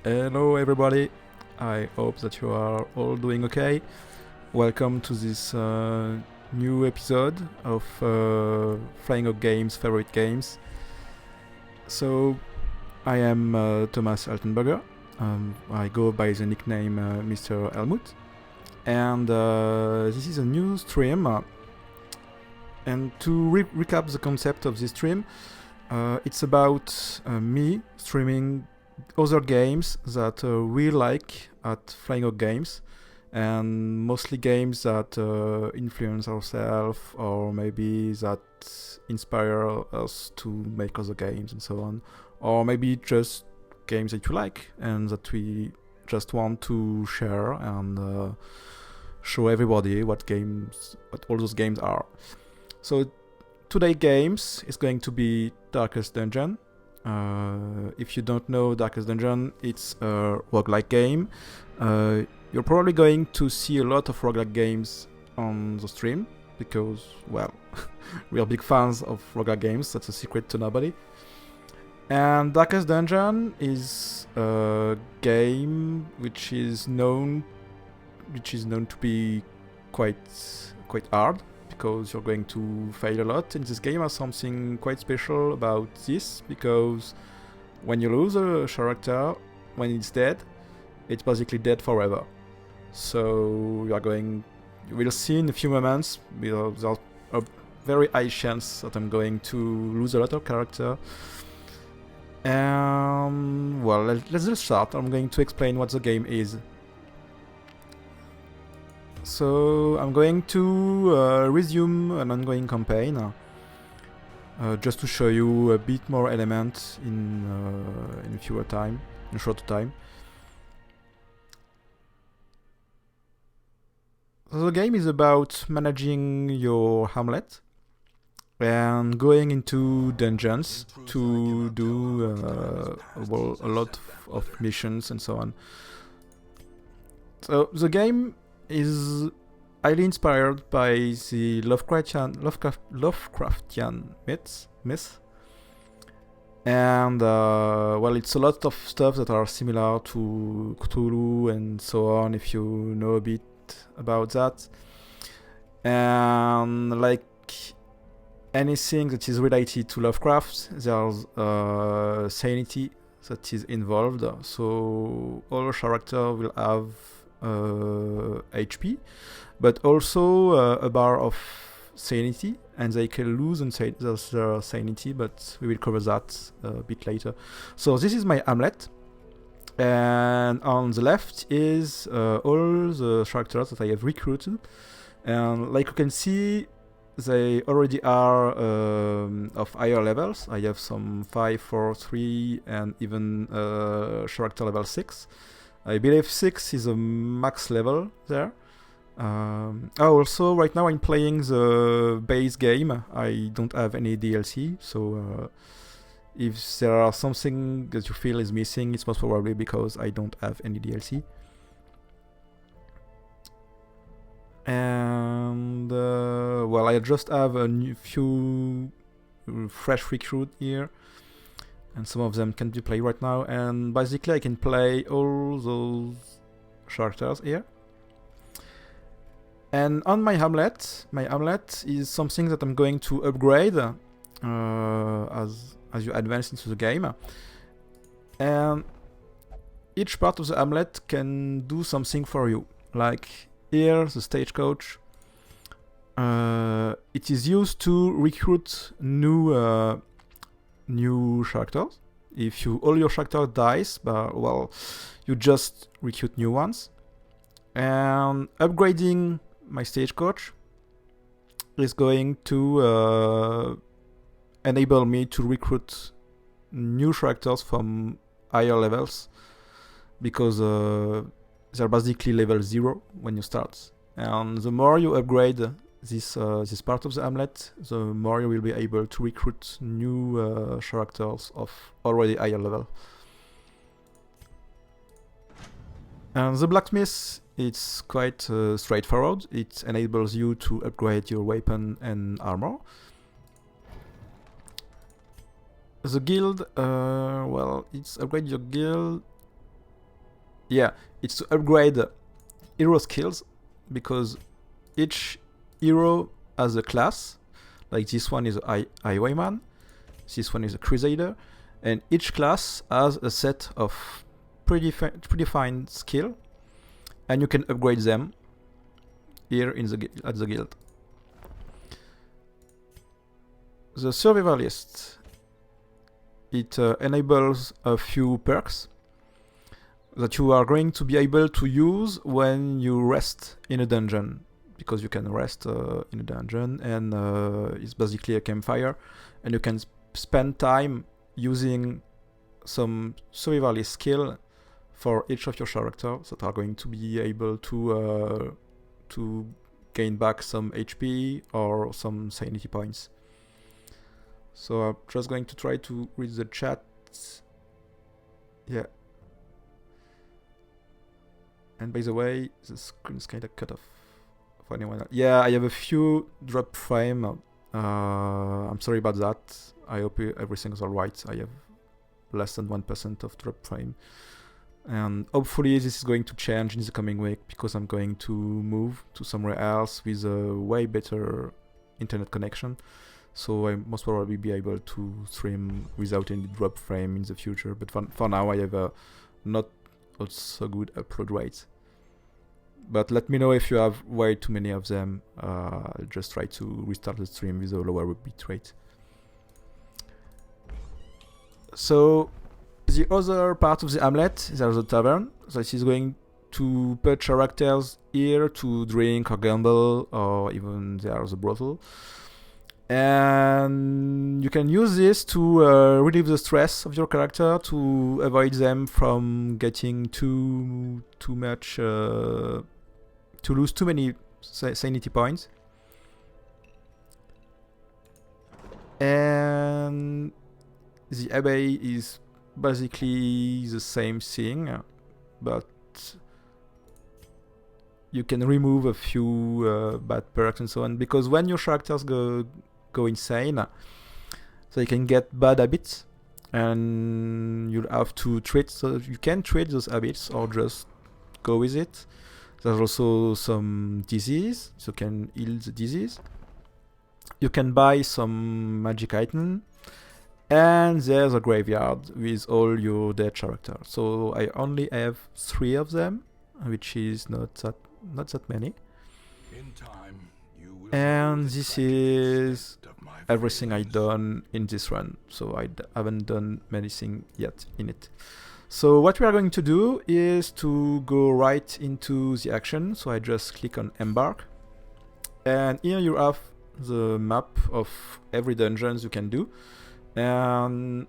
Hello everybody, I hope that you are all doing okay. Welcome to this new episode of Flying Hog Games Favorite Games. So, I am Thomas Altenberger. I go by the nickname Mr. Helmut. And this is a new stream. And to recap the concept of this stream, it's about me streaming other games that we like at Flying Hog Games, and mostly games that influence ourselves or maybe that inspire us to make other games and so on, or maybe just games that you like and that we just want to share and show everybody what all those games are. So today games is going to be Darkest Dungeon. If you don't know Darkest Dungeon, it's a roguelike game. You're probably going to see a lot of roguelike games on the stream because, well, we are big fans of roguelike games. That's a secret to nobody. And Darkest Dungeon is a game which is known to be quite hard, because you're going to fail a lot. And this game has something quite special about this, because when you lose a character, when it's dead, it's basically dead forever. So you will see in a few moments, there's a very high chance that I'm going to lose a lot of character. Well, let's just start. I'm going to explain what the game is. So I'm going to resume an ongoing campaign, just to show you a bit more elements in shorter time. So the game is about managing your hamlet and going into dungeons to do a lot of missions and so on. So the game is highly inspired by the Lovecraftian myth. And well, it's a lot of stuff that are similar to Cthulhu and so on, if you know a bit about that. And like anything that is related to Lovecraft, there's sanity that is involved. So all characters will have HP, but also a bar of sanity, and they can lose their sanity, but we will cover that a bit later. So this is my hamlet, and on the left is all the characters that I have recruited, and like you can see, they already are of higher levels. I have some 5, 4, 3, and even character level 6. I believe 6 is a max level there. Also, right now I'm playing the base game. I don't have any DLC, so if there are something that you feel is missing, it's most probably because I don't have any DLC. And well, I just have a few fresh recruit here, and some of them can be played right now, and basically I can play all those characters here. And on my hamlet is something that I'm going to upgrade as you advance into the game. And each part of the hamlet can do something for you. Like here, the stagecoach. It is used to recruit new characters. If all your character dies, well, you just recruit new ones. And upgrading my stagecoach is going to enable me to recruit new characters from higher levels, because they're basically level 0 when you start. And the more you upgrade this part of the hamlet, the more you will be able to recruit new characters of already higher level. And the blacksmith, it's quite straightforward. It enables you to upgrade your weapon and armor. The guild, well, it's upgrade your guild Yeah, it's to upgrade hero skills, because each hero has a class. Like this one is a highwayman, this one is a crusader, and each class has a set of predefined skill, and you can upgrade them here at the guild. The survivalist, it enables a few perks that you are going to be able to use when you rest in a dungeon, because you can rest in a dungeon, and it's basically a campfire, and you can spend time using some survivalist skill for each of your characters that are going to be able to gain back some HP or some sanity points. So I'm just going to try to read the chat. Yeah. And by the way, the screen is kind of cut off for anyone else. Yeah, I have a few drop frame. I'm sorry about that. I hope everything's alright. I have less than 1% of drop frame. And hopefully this is going to change in the coming week, because I'm going to move to somewhere else with a way better internet connection. So I most probably be able to stream without any drop frame in the future. But for now I have a not so good upload rate. But let me know if you have way too many of them. I'll just try to restart the stream with a lower bitrate. So the other part of the hamlet is the tavern. That is going to put characters here to drink or gamble, or even there's a brothel. And you can use this to relieve the stress of your character, to avoid them from getting too much, to lose too many sanity points. And the abbey is basically the same thing, but you can remove a few bad perks and so on, because when your characters go insane, so you can get bad habits, and you'll have to treat. So you can treat those habits or just go with it. There's also some disease, so you can heal the disease. You can buy some magic item, and there's a graveyard with all your dead characters. So I only have 3 of them, which is not that many. In time, and this is everything I've done in this run, so I haven't done anything yet in it. So what we are going to do is to go right into the action. So I just click on embark, and here you have the map of every dungeon you can do, and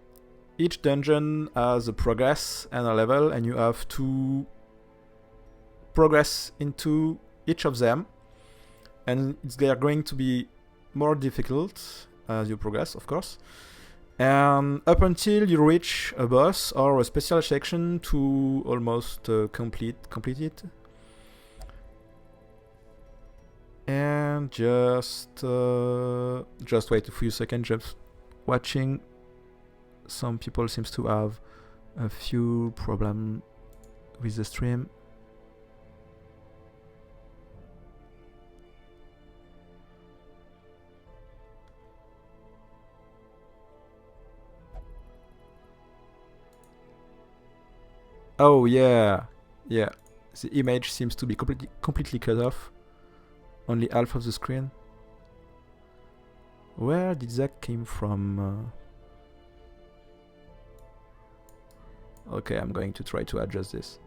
each dungeon has a progress and a level, and you have to progress into each of them, and they are going to be more difficult as you progress, of course, and up until you reach a boss or a special section to almost complete it. And just wait a few seconds. Just watching. Some people seems to have a few problems with the stream. Oh yeah. The image seems to be completely cut off. Only half of the screen. Where did that came from? Okay, I'm going to try to adjust this.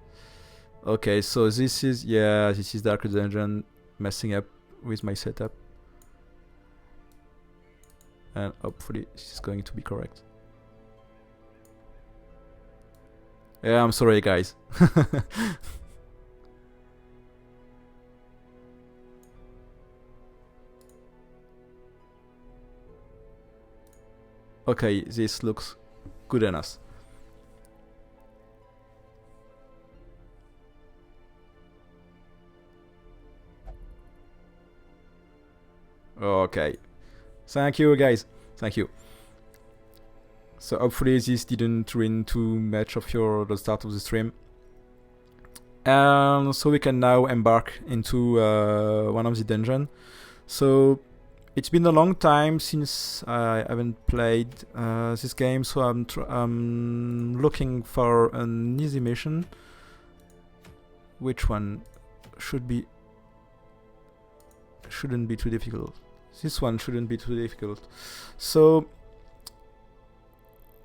Okay, so this is Dark Dungeon messing up with my setup. And hopefully this is going to be correct. Yeah, I'm sorry guys. Okay, this looks good enough. Okay. Thank you guys. Thank you. So hopefully this didn't ruin too much of the start of the stream. And so we can now embark into one of the dungeons. So it's been a long time since I haven't played this game, so I'm looking for an easy mission. Which one shouldn't be too difficult? This one shouldn't be too difficult. So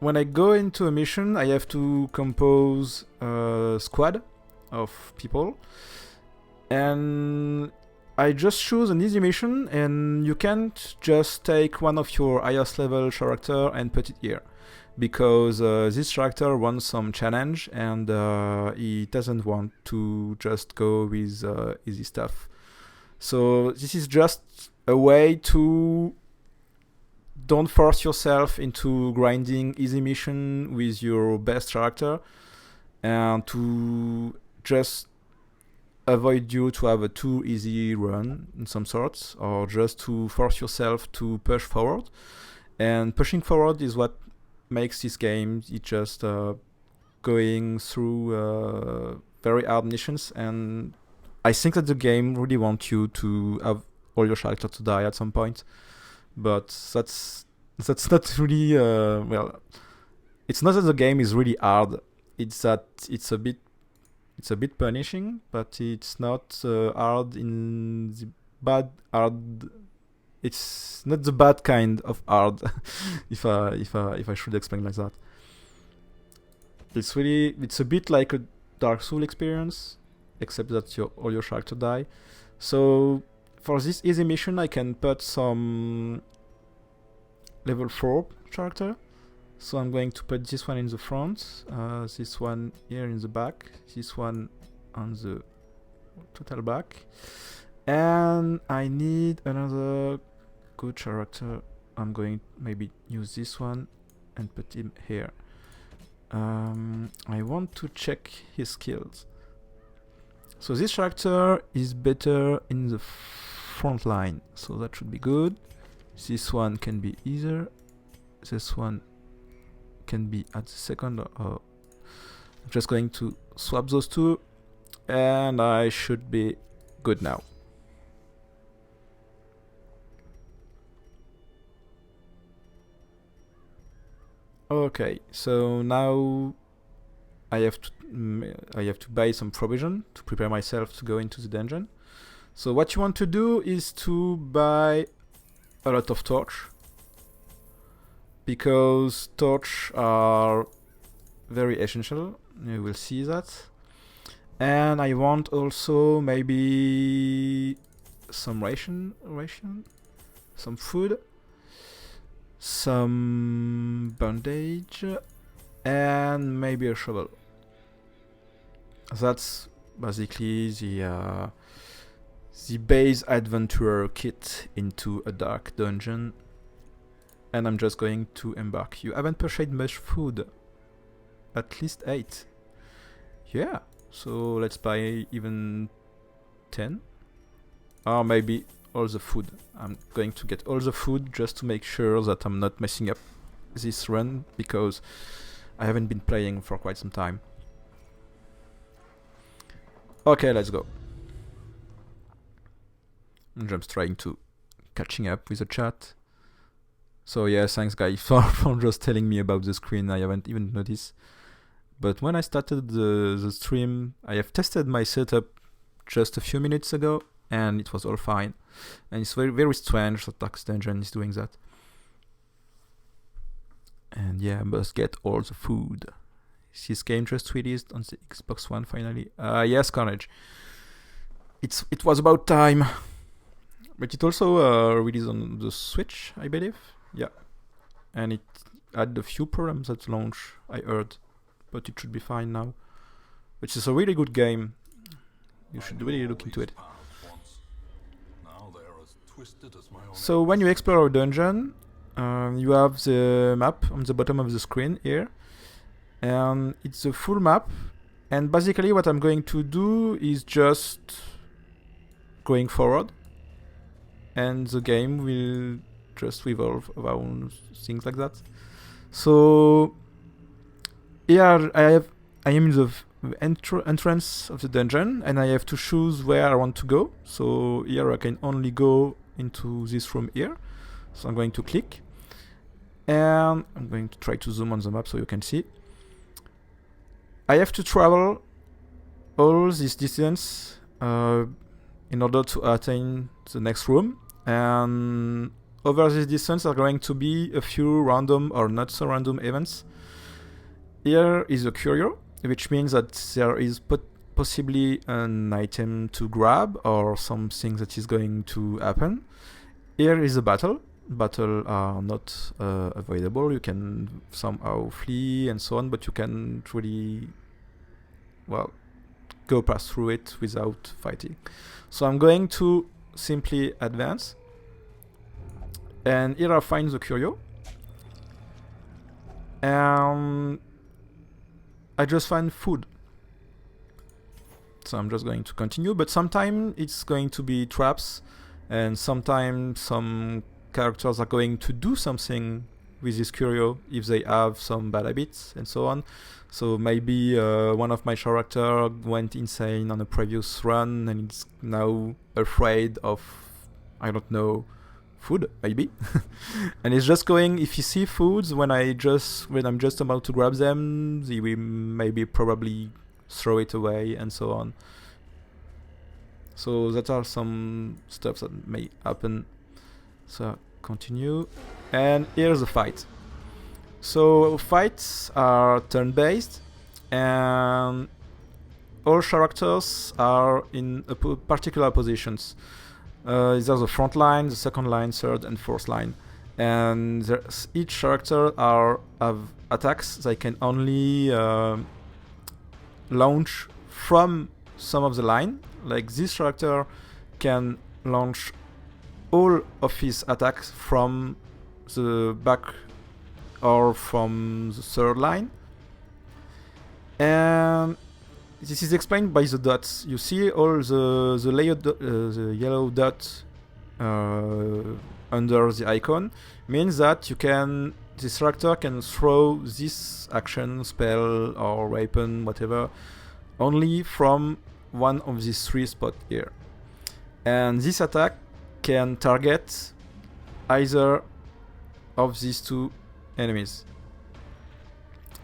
when I go into a mission, I have to compose a squad of people, and I just choose an easy mission, and you can't just take one of your highest level character and put it here, because this character wants some challenge, and he doesn't want to just go with easy stuff. So this is just a way to don't force yourself into grinding easy mission with your best character, and to just avoid you to have a too easy run in some sorts, or just to force yourself to push forward. And pushing forward is what makes this game. It's just going through very hard missions, and I think that the game really wants you to have all your characters to die at some point. But that's not really well. It's not that the game is really hard. It's that it's a bit punishing, but it's not hard in the bad hard. It's not the bad kind of hard, if I should explain like that. It's a bit like a Dark Souls experience, except that all your characters die. So for this easy mission, I can put some level 4 character. So I'm going to put this one in the front, this one here in the back, this one on the total back, and I need another good character. I'm going to maybe use this one and put him here. I want to check his skills. So this character is better in the front line, so that should be good. This one can be either. This one can be at the second. I'm just going to swap those two, and I should be good now. Okay, so now I have to buy some provision to prepare myself to go into the dungeon. So what you want to do is to buy a lot of torch, because torch are very essential. You will see that. And I want also maybe some ration, some food, some bandage, and maybe a shovel. That's basically the base adventurer kit into a dark dungeon. And I'm just going to embark. You haven't purchased much food. At least 8. Yeah. So let's buy even 10. Or maybe all the food. I'm going to get all the food just to make sure that I'm not messing up this run, because I haven't been playing for quite some time. Okay, let's go. I'm just trying to catching up with the chat. So yeah, thanks guys for just telling me about the screen. I haven't even noticed. But when I started the stream, I have tested my setup just a few minutes ago, and it was all fine. And it's very, very strange that Dark Dungeon is doing that. And yeah, I must get all the food. This game just released on the Xbox One finally. Yes, Carnage. It was about time. But it also released on the Switch, I believe. Yeah. And it had a few problems at launch, I heard. But it should be fine now. Which is a really good game. You should really look into it. So when you explore a dungeon, you have the map on the bottom of the screen here. And it's a full map. And basically what I'm going to do is just going forward. And the game will just revolve around things like that. So yeah, I am in the entrance of the dungeon, and I have to choose where I want to go. So here I can only go into this room here. So I'm going to click, and I'm going to try to zoom on the map so you can see. I have to travel all this distance in order to attain the next room, and over this distance are going to be a few random or not so random events. Here is a curio, which means that there is possibly an item to grab or something that is going to happen. Here is a battle. Battle are not avoidable. You can somehow flee and so on, but you can really, well, go pass through it without fighting. So I'm going to simply advance, and here I find the curio, and I just find food. So I'm just going to continue, but sometimes it's going to be traps, and sometimes some characters are going to do something with this curio if they have some bad habits and so on. So maybe one of my character went insane on a previous run and is now afraid of, I don't know, food maybe. And it's just going, if he see foods when I'm just about to grab them, he will maybe probably throw it away and so on. So that are some stuff that may happen. So continue, and here's the fight. So fights are turn-based, and all characters are in particular positions. There's the front line, the second line, third and fourth line, and each character have attacks they can only launch from some of the line. Like this character can launch all of his attacks from the back or from the third line, and this is explained by the dots. You see all the yellow dot under the icon means that this character can throw this action, spell or weapon, whatever, only from one of these three spots here, and this attack can target either of these two enemies.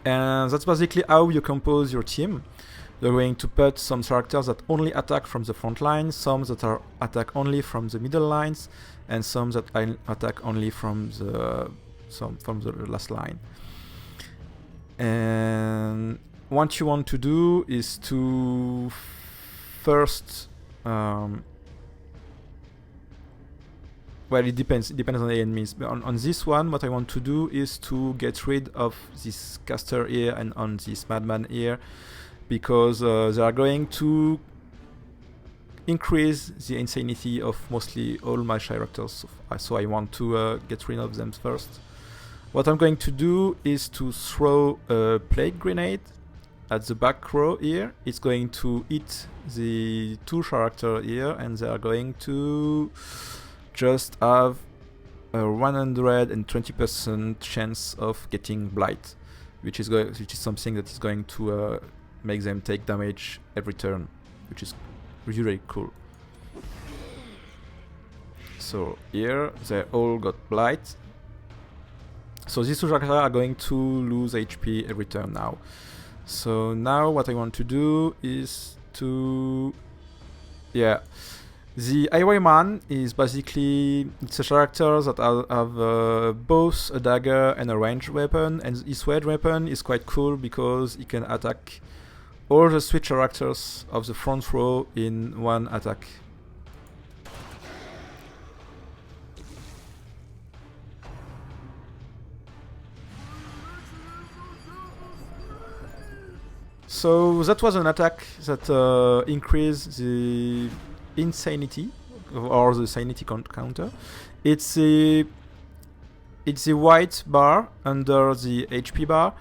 And that's basically how you compose your team. You're going to put some characters that only attack from the front line, some that attack only from the middle lines, and some that attack only from the last line. And what you want to do is to first well, it depends on the enemies. But on this one, what I want to do is to get rid of this caster here and on this madman here, because they are going to increase the insanity of mostly all my characters. So I want to get rid of them first. What I'm going to do is to throw a plague grenade at the back row here. It's going to hit the two characters here, and they are going to just have a 120% chance of getting blight, which is something that is going to make them take damage every turn, which is really cool. So here they all got blight. So these two characters are going to lose HP every turn now. So now what I want to do is to, the Highwayman is basically, it's a character that have both a dagger and a ranged weapon, and his ranged weapon is quite cool because he can attack all the three characters of the front row in one attack. So that was an attack that increased the insanity or the sanity counter. It's the white bar under the HP bar.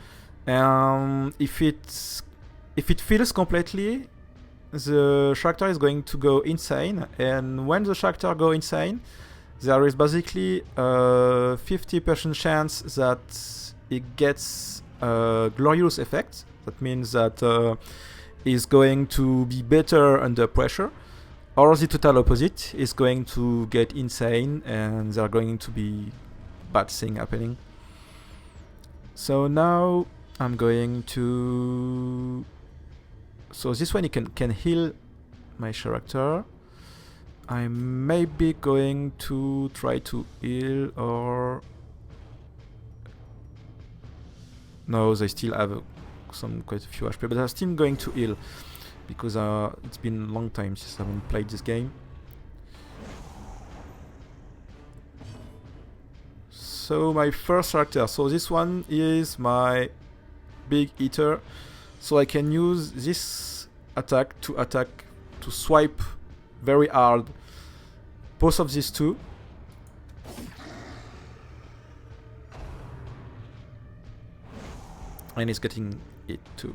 If it fills completely, the character is going to go insane, and when the character go insane, there is basically a 50% chance that it gets a glorious effect. That means that is going to be better under pressure, or the total opposite is going to get insane and there are going to be bad things happening. So now I'm going to... So this one you can heal my character. I may be going to try to heal, or... No, they still have quite a few HP, but I'm still going to heal because it's been a long time since I haven't played this game. So my first character, so this one is my big eater, so I can use this attack to swipe very hard both of these two. And it's getting it too.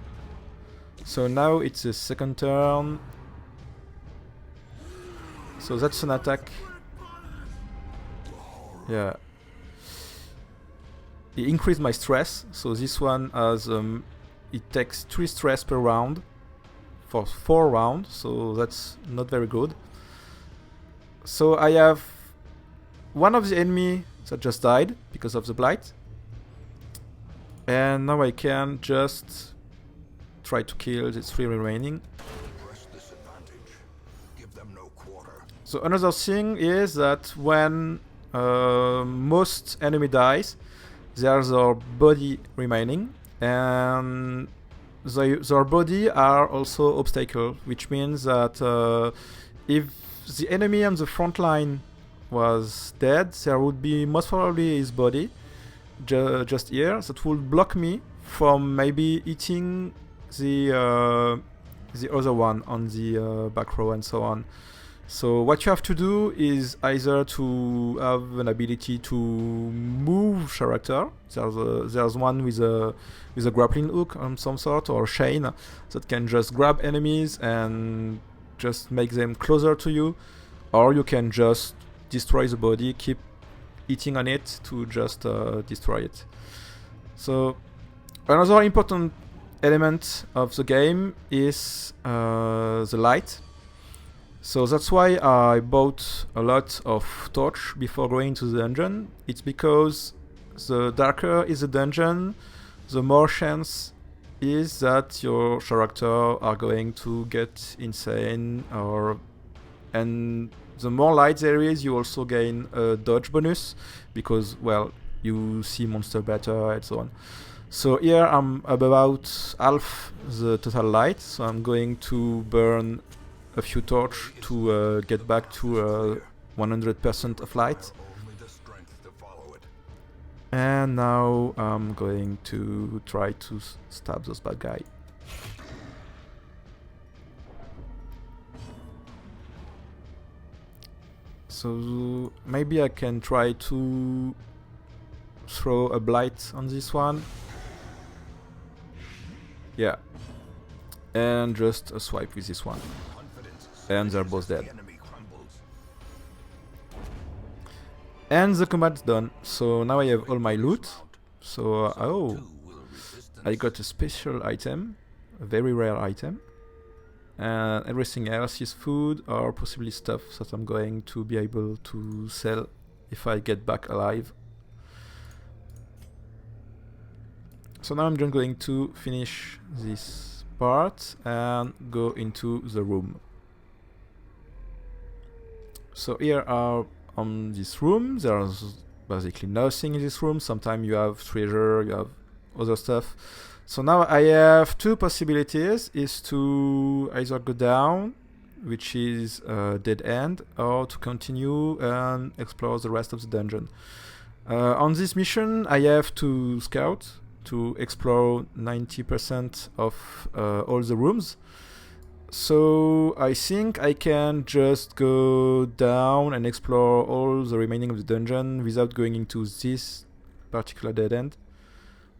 So now it's the second turn. So that's an attack. Yeah. It increased my stress. So this one has it takes 3 stress per round for 4 rounds. So that's not very good. So I have one of the enemy that just died because of the blight. And now I can just try to kill the 3 remaining. So another thing is that when most enemy dies, there's our body remaining, and their body are also obstacle, which means that if the enemy on the front line was dead, there would be most probably his body just here that would block me from maybe eating the other one on the back row and so on. So what you have to do is either to have an ability to move character. There's one with a grappling hook of some sort, or chain that can just grab enemies and just make them closer to you, or you can just destroy the body, keep eating on it to just destroy it. So another important element of the game is the light. So that's why I bought a lot of torch before going to the dungeon. It's because the darker is the dungeon, the more chance is that your character are going to get insane, and the more light there is, you also gain a dodge bonus because, well, you see monster better and so on. So here I'm about half the total light, so I'm going to burn a few torch to get back to 100% of light. And now I'm going to try to stab those bad guys. So maybe I can try to throw a blight on this one. Yeah. And just a swipe with this one. And they're both dead. And the combat's done. So now I have all my loot. So, oh, I got a special item, a very rare item. And everything else is food or possibly stuff that I'm going to be able to sell if I get back alive. So now I'm just going to finish this part and go into the room. So here are on this room, there's basically nothing in this room. Sometimes you have treasure, you have other stuff. So now I have 2 possibilities, is to either go down, which is a dead end, or to continue and explore the rest of the dungeon. On this mission I have to scout, to explore 90% of all the rooms. So I think I can just go down and explore all the remaining of the dungeon without going into this particular dead end.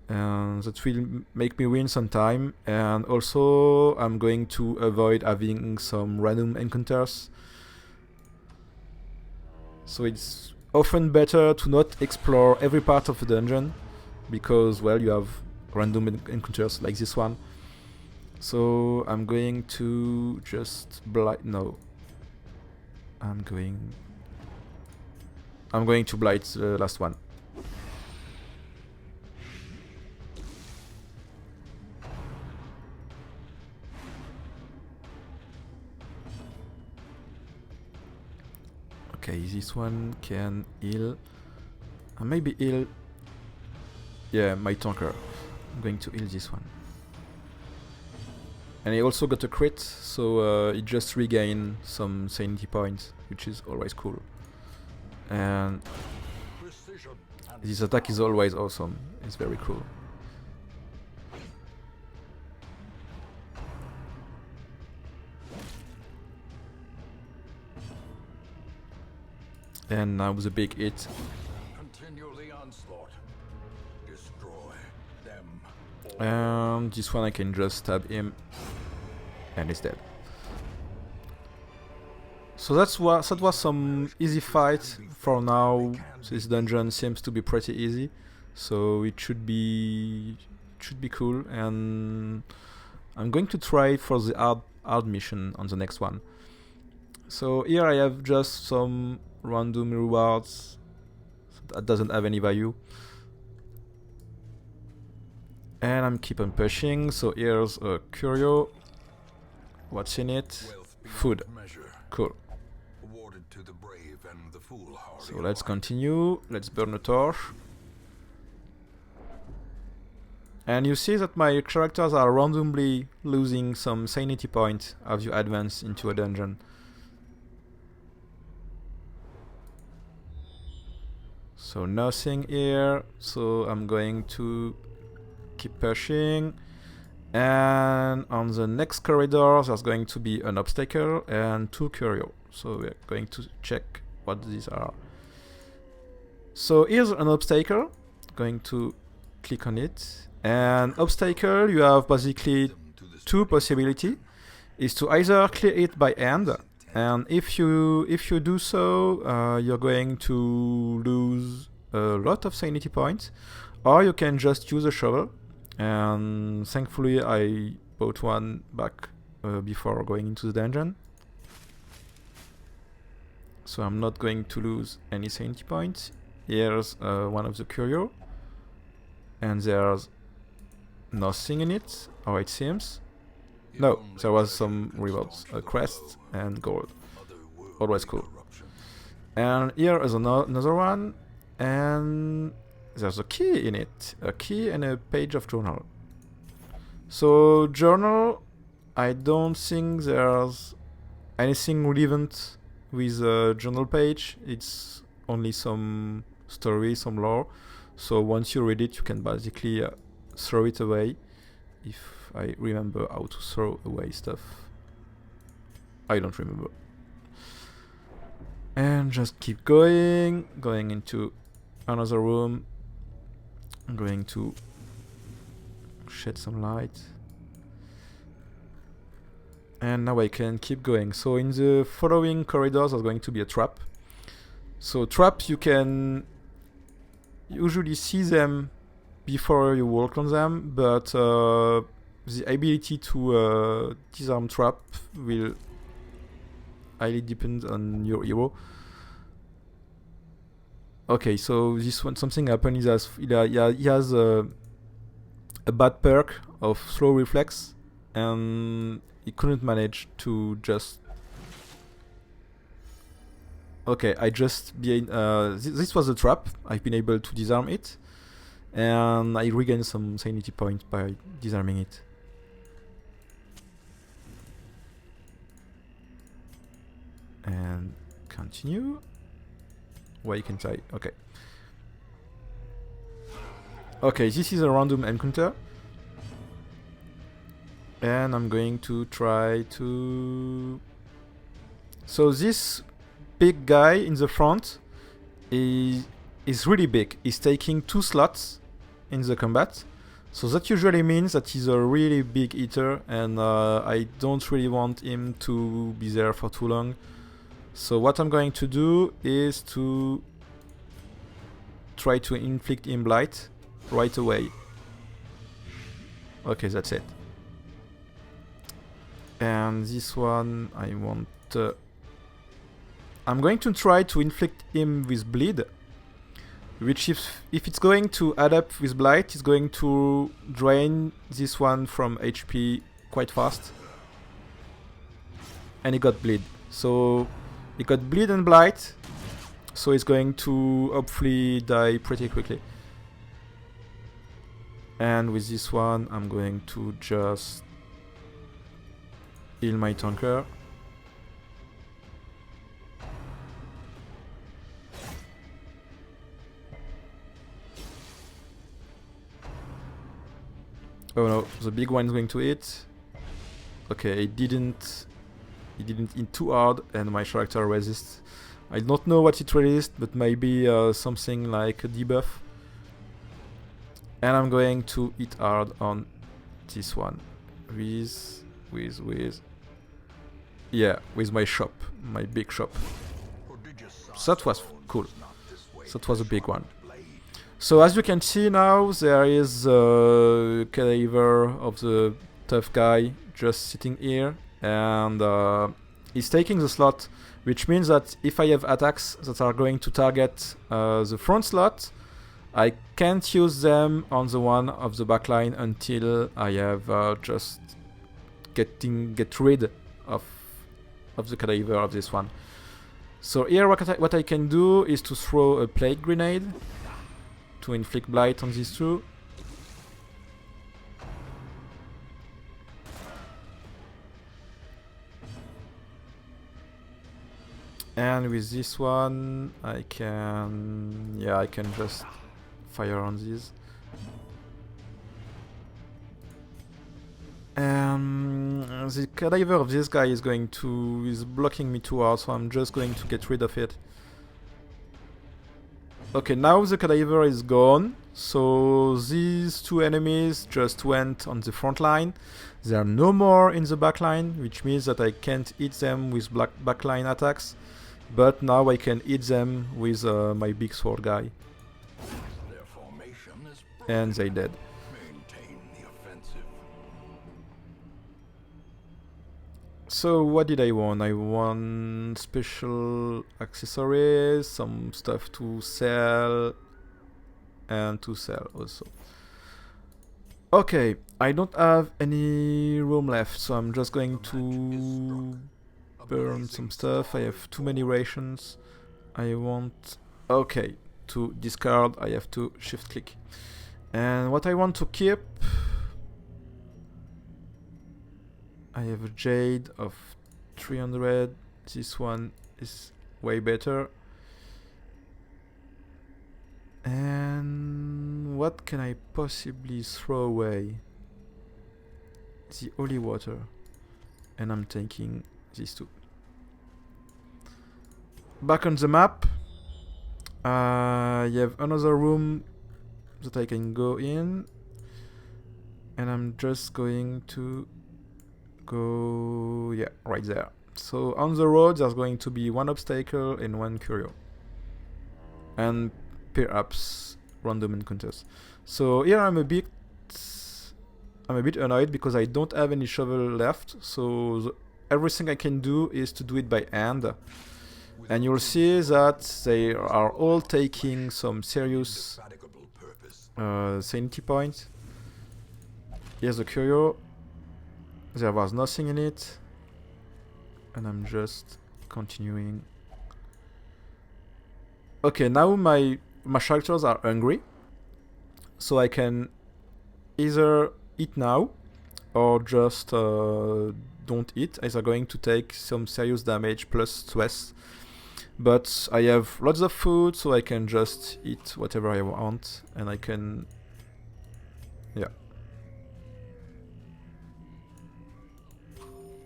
And that will make me win some time. And also I'm going to avoid having some random encounters. So it's often better to not explore every part of the dungeon, because, well, you have random encounters like this one. So I'm going to just blight. No. I'm going to blight the last one. Okay, this one can heal. Maybe heal. Yeah, my tanker. I'm going to heal this one. And he also got a crit, so he just regained some sanity points, which is always cool. And this attack is always awesome. It's very cool. And now the big hit. Continue the onslaught. Destroy them all. And this one I can just stab him, and he's dead. So that was some easy fight for now. This dungeon seems to be pretty easy, so it should be cool. And I'm going to try for the hard mission on the next one. So here I have just some random rewards that doesn't have any value, and I'm keep on pushing. So here's a curio. What's in it? Food. Cool. To the brave and the foolhardy. So let's continue. Let's burn a torch. And you see that my characters are randomly losing some sanity points as you advance into a dungeon. So nothing here. So I'm going to keep pushing. And on the next corridor there's going to be an obstacle and 2 curio. So we're going to check what these are. So here's an obstacle. Going to click on it. And obstacle, you have basically 2 possibilities. Is to either clear it by hand, and if you do so, you're going to lose a lot of sanity points, or you can just use a shovel. And thankfully I bought one back before going into the dungeon. So I'm not going to lose any sanity points. Here's one of the curio. And there's nothing in it, or it seems. No, there was some rewards. A crest and gold. Always cool. And here is another one. And there's a key in it. A key and a page of journal. So journal, I don't think there's anything relevant with a journal page. It's only some story, some lore. So once you read it, you can basically throw it away. If I remember how to throw away stuff. I don't remember. And just keep going into another room. I'm going to shed some light. And now I can keep going. So in the following corridors there's going to be a trap. So traps, you can usually see them before you walk on them, but the ability to disarm trap will highly depend on your hero. Okay, so this one, something happened is he has a bad perk of slow reflex, and he couldn't manage to just... Okay, this was a trap. I've been able to disarm it, and I regained some sanity points by disarming it. And continue. Why can't I? Okay. Okay, this is a random encounter. And I'm going to try to... So this big guy in the front is really big. He's taking 2 slots in the combat. So that usually means that he's a really big eater, and I don't really want him to be there for too long. So what I'm going to do is to try to inflict him blight right away. Okay, that's it. And this one I want... I'm going to try to inflict him with bleed, which if it's going to add up with blight, it's going to drain this one from HP quite fast. And he got bleed. So he got bleed and blight, so he's going to hopefully die pretty quickly. And with this one, I'm going to just heal my tanker. Oh no, the big one is going to hit. Okay, it didn't hit too hard, and my character resists. I don't know what it resists, but maybe something like a debuff. And I'm going to hit hard on this one with my shop, my big shop. So that was cool. So that was a big one. So as you can see now, there is a cadaver of the tough guy just sitting here, and he's taking the slot, which means that if I have attacks that are going to target the front slot, I can't use them on the one of the backline until I have just get rid of the cadaver of this one. So here what I can do is to throw a plague grenade to inflict blight on these two. And with this one I can just fire on these. The cadaver of this guy is blocking me too hard, so I'm just going to get rid of it. Okay, now the cadaver is gone, so these two enemies just went on the front line. They are no more in the back line, which means that I can't hit them with backline attacks, but now I can hit them with my big sword guy. And they dead. So what did I want? I want special accessories, some stuff to sell, and to sell also. Okay, I don't have any room left, so I'm just going to burn some stuff. I have too many rations. I want... Okay, to discard I have to shift click. And what I want to keep... I have a jade of 300. This one is way better. And what can I possibly throw away? The holy water. And I'm taking these two. Back on the map, I have another room that I can go in. And I'm just going to go, yeah, right there. So on the road there's going to be one obstacle and one curio, and perhaps random encounters. So here I'm a bit annoyed because I don't have any shovel left, so everything I can do is to do it by hand, and you'll see that they are all taking some serious sanity points. Here's the curio. There was nothing in it, and I'm just continuing. Okay, now my characters are hungry, so I can either eat now or just don't eat, as they're going to take some serious damage plus stress. But I have lots of food, so I can just eat whatever I want, and I can... yeah.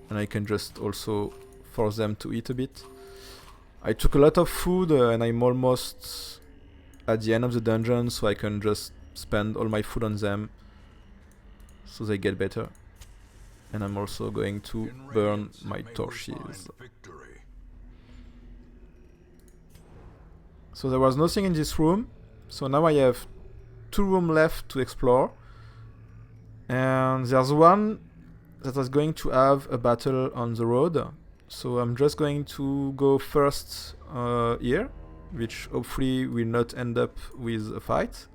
And I can just also force them to eat a bit. I took a lot of food and I'm almost at the end of the dungeon, so I can just spend all my food on them so they get better. And I'm also going to burn my torches. So there was nothing in this room, so now I have 2 rooms left to explore. And there's one that was going to have a battle on the road. So I'm just going to go first here, which hopefully will not end up with a fight.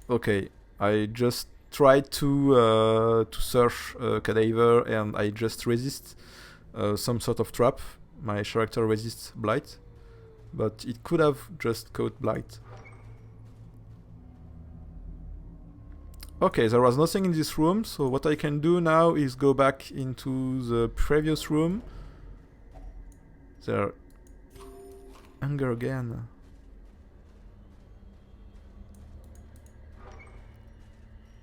Okay, I just tried to search a cadaver and I just resist some sort of trap. My character resists blight, but it could have just caught blight. Okay, there was nothing in this room, so what I can do now is go back into the previous room. There. Hunger again.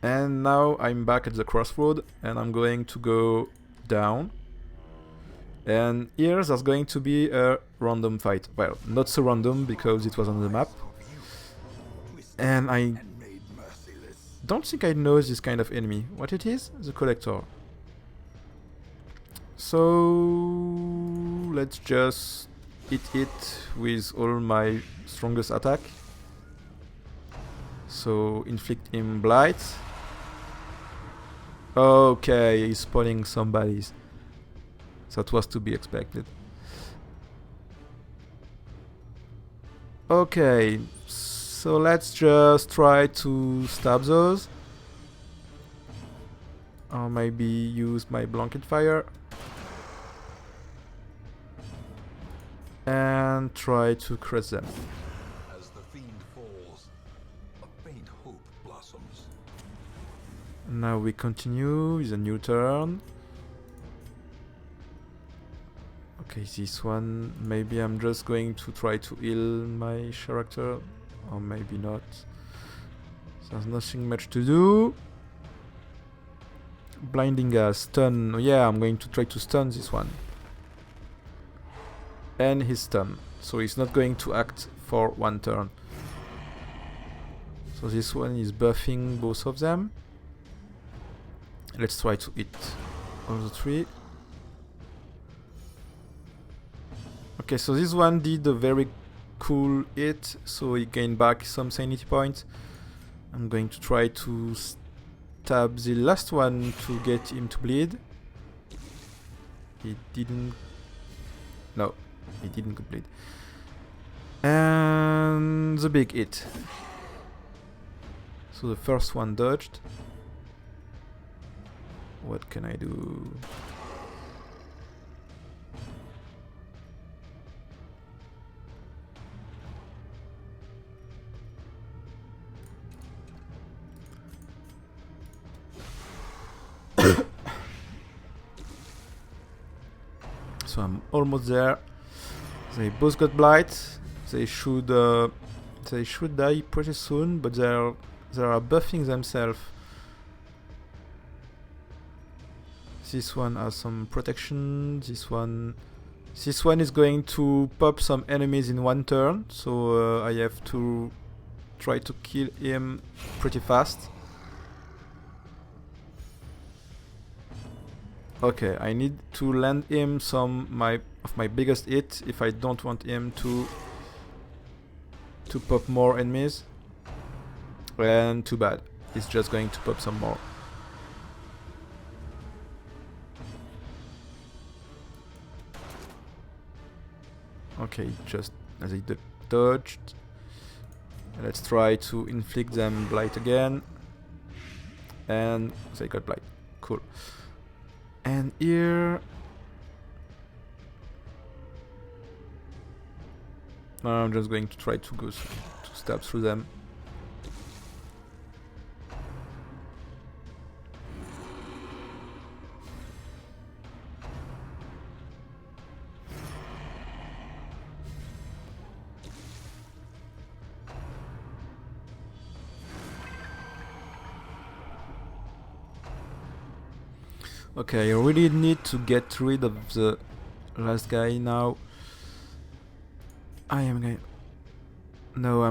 And now I'm back at the crossroad and I'm going to go down. And here there's going to be a random fight. Well, not so random because it was on the map. And I don't think I know this kind of enemy. What it is? The collector. So let's just hit it with all my strongest attack. So inflict him blight. Okay, he's spawning somebody's. That was to be expected. Okay, so let's just try to stab those. Or maybe use my blanket fire. And try to crush them. As the fiend falls, a faint hope blossoms. Now we continue with a new turn. Okay, this one, maybe I'm just going to try to heal my character, or maybe not. There's nothing much to do. Blinding gas, stun, yeah, I'm going to try to stun this one. And he's stunned, so he's not going to act for one turn. So this one is buffing both of them. Let's try to hit all the three. Okay, so this one did a very cool hit, so he gained back some sanity points. I'm going to try to stab the last one to get him to bleed. He didn't... No, he didn't complete. And the big hit. So the first one dodged. What can I do? So I'm almost there. They both got blight. They should die pretty soon, but they are buffing themselves. This one has some protection. This one is going to pop some enemies in one turn, so I have to try to kill him pretty fast. Okay, I need to land him some of my biggest hit if I don't want him to pop more enemies. And too bad, he's just going to pop some more. Okay, just as he dodged. Let's try to inflict them blight again. And they got blight. Cool. And here... I'm just going to try to go to stab through them. Okay, I really need to get rid of the last guy now. I'm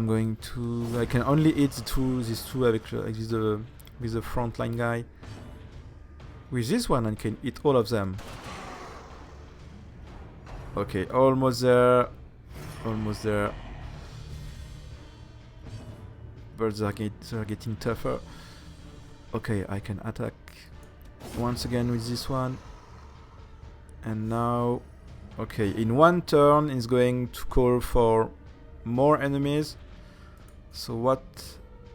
going to... I can only hit these two with the frontline guy. With this one I can hit all of them. Okay, almost there. Almost there. but they're getting tougher. Okay, I can attack once again with this one. And now, okay, in one turn it's going to call for more enemies. So what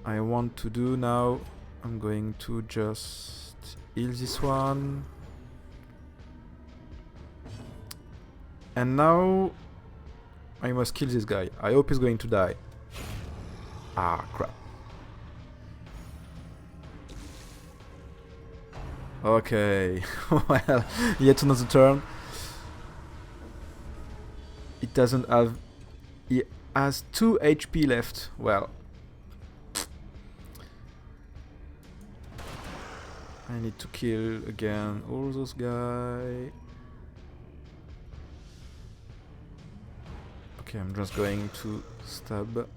I want to do now, I'm going to just heal this one. And now I must kill this guy. I hope he's going to die. Ah, crap. Okay, well, yet another turn. It doesn't have... He has 2 HP left. Well, I need to kill again all those guys. Okay, I'm just going to stab.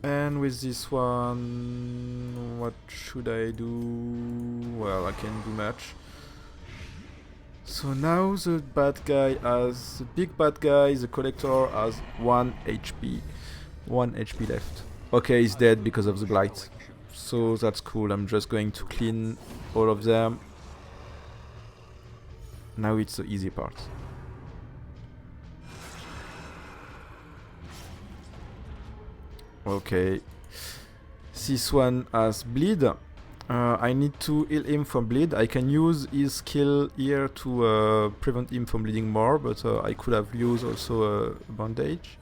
And with this one, what should I do? Well, I can't do much. So now the bad guy has, the big bad guy, the collector has 1 HP. 1 HP left. Okay, he's dead because of the blight. So that's cool, I'm just going to clean all of them. Now it's the easy part. Okay, this one has bleed. I need to heal him from bleed. I can use his skill here to prevent him from bleeding more, but I could have used also a bandage.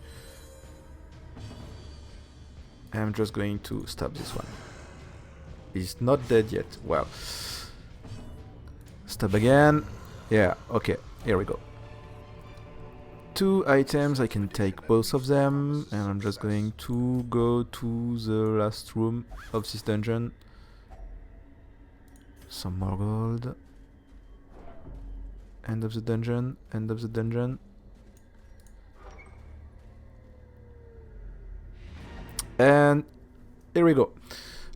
I'm just going to stab this one. He's not dead yet. Well, stab again. Yeah, okay, here we go. 2 items, I can take both of them, and I'm just going to go to the last room of this dungeon. Some more gold. End of the dungeon, end of the dungeon. And here we go.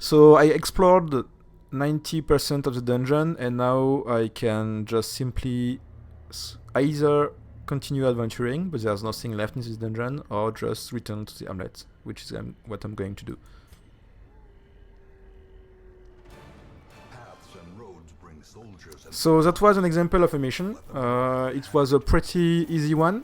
So I explored 90% of the dungeon, and now I can just simply either continue adventuring, but there's nothing left in this dungeon, or just return to the hamlet, which is what I'm going to do. So that was an example of a mission. It was a pretty easy one.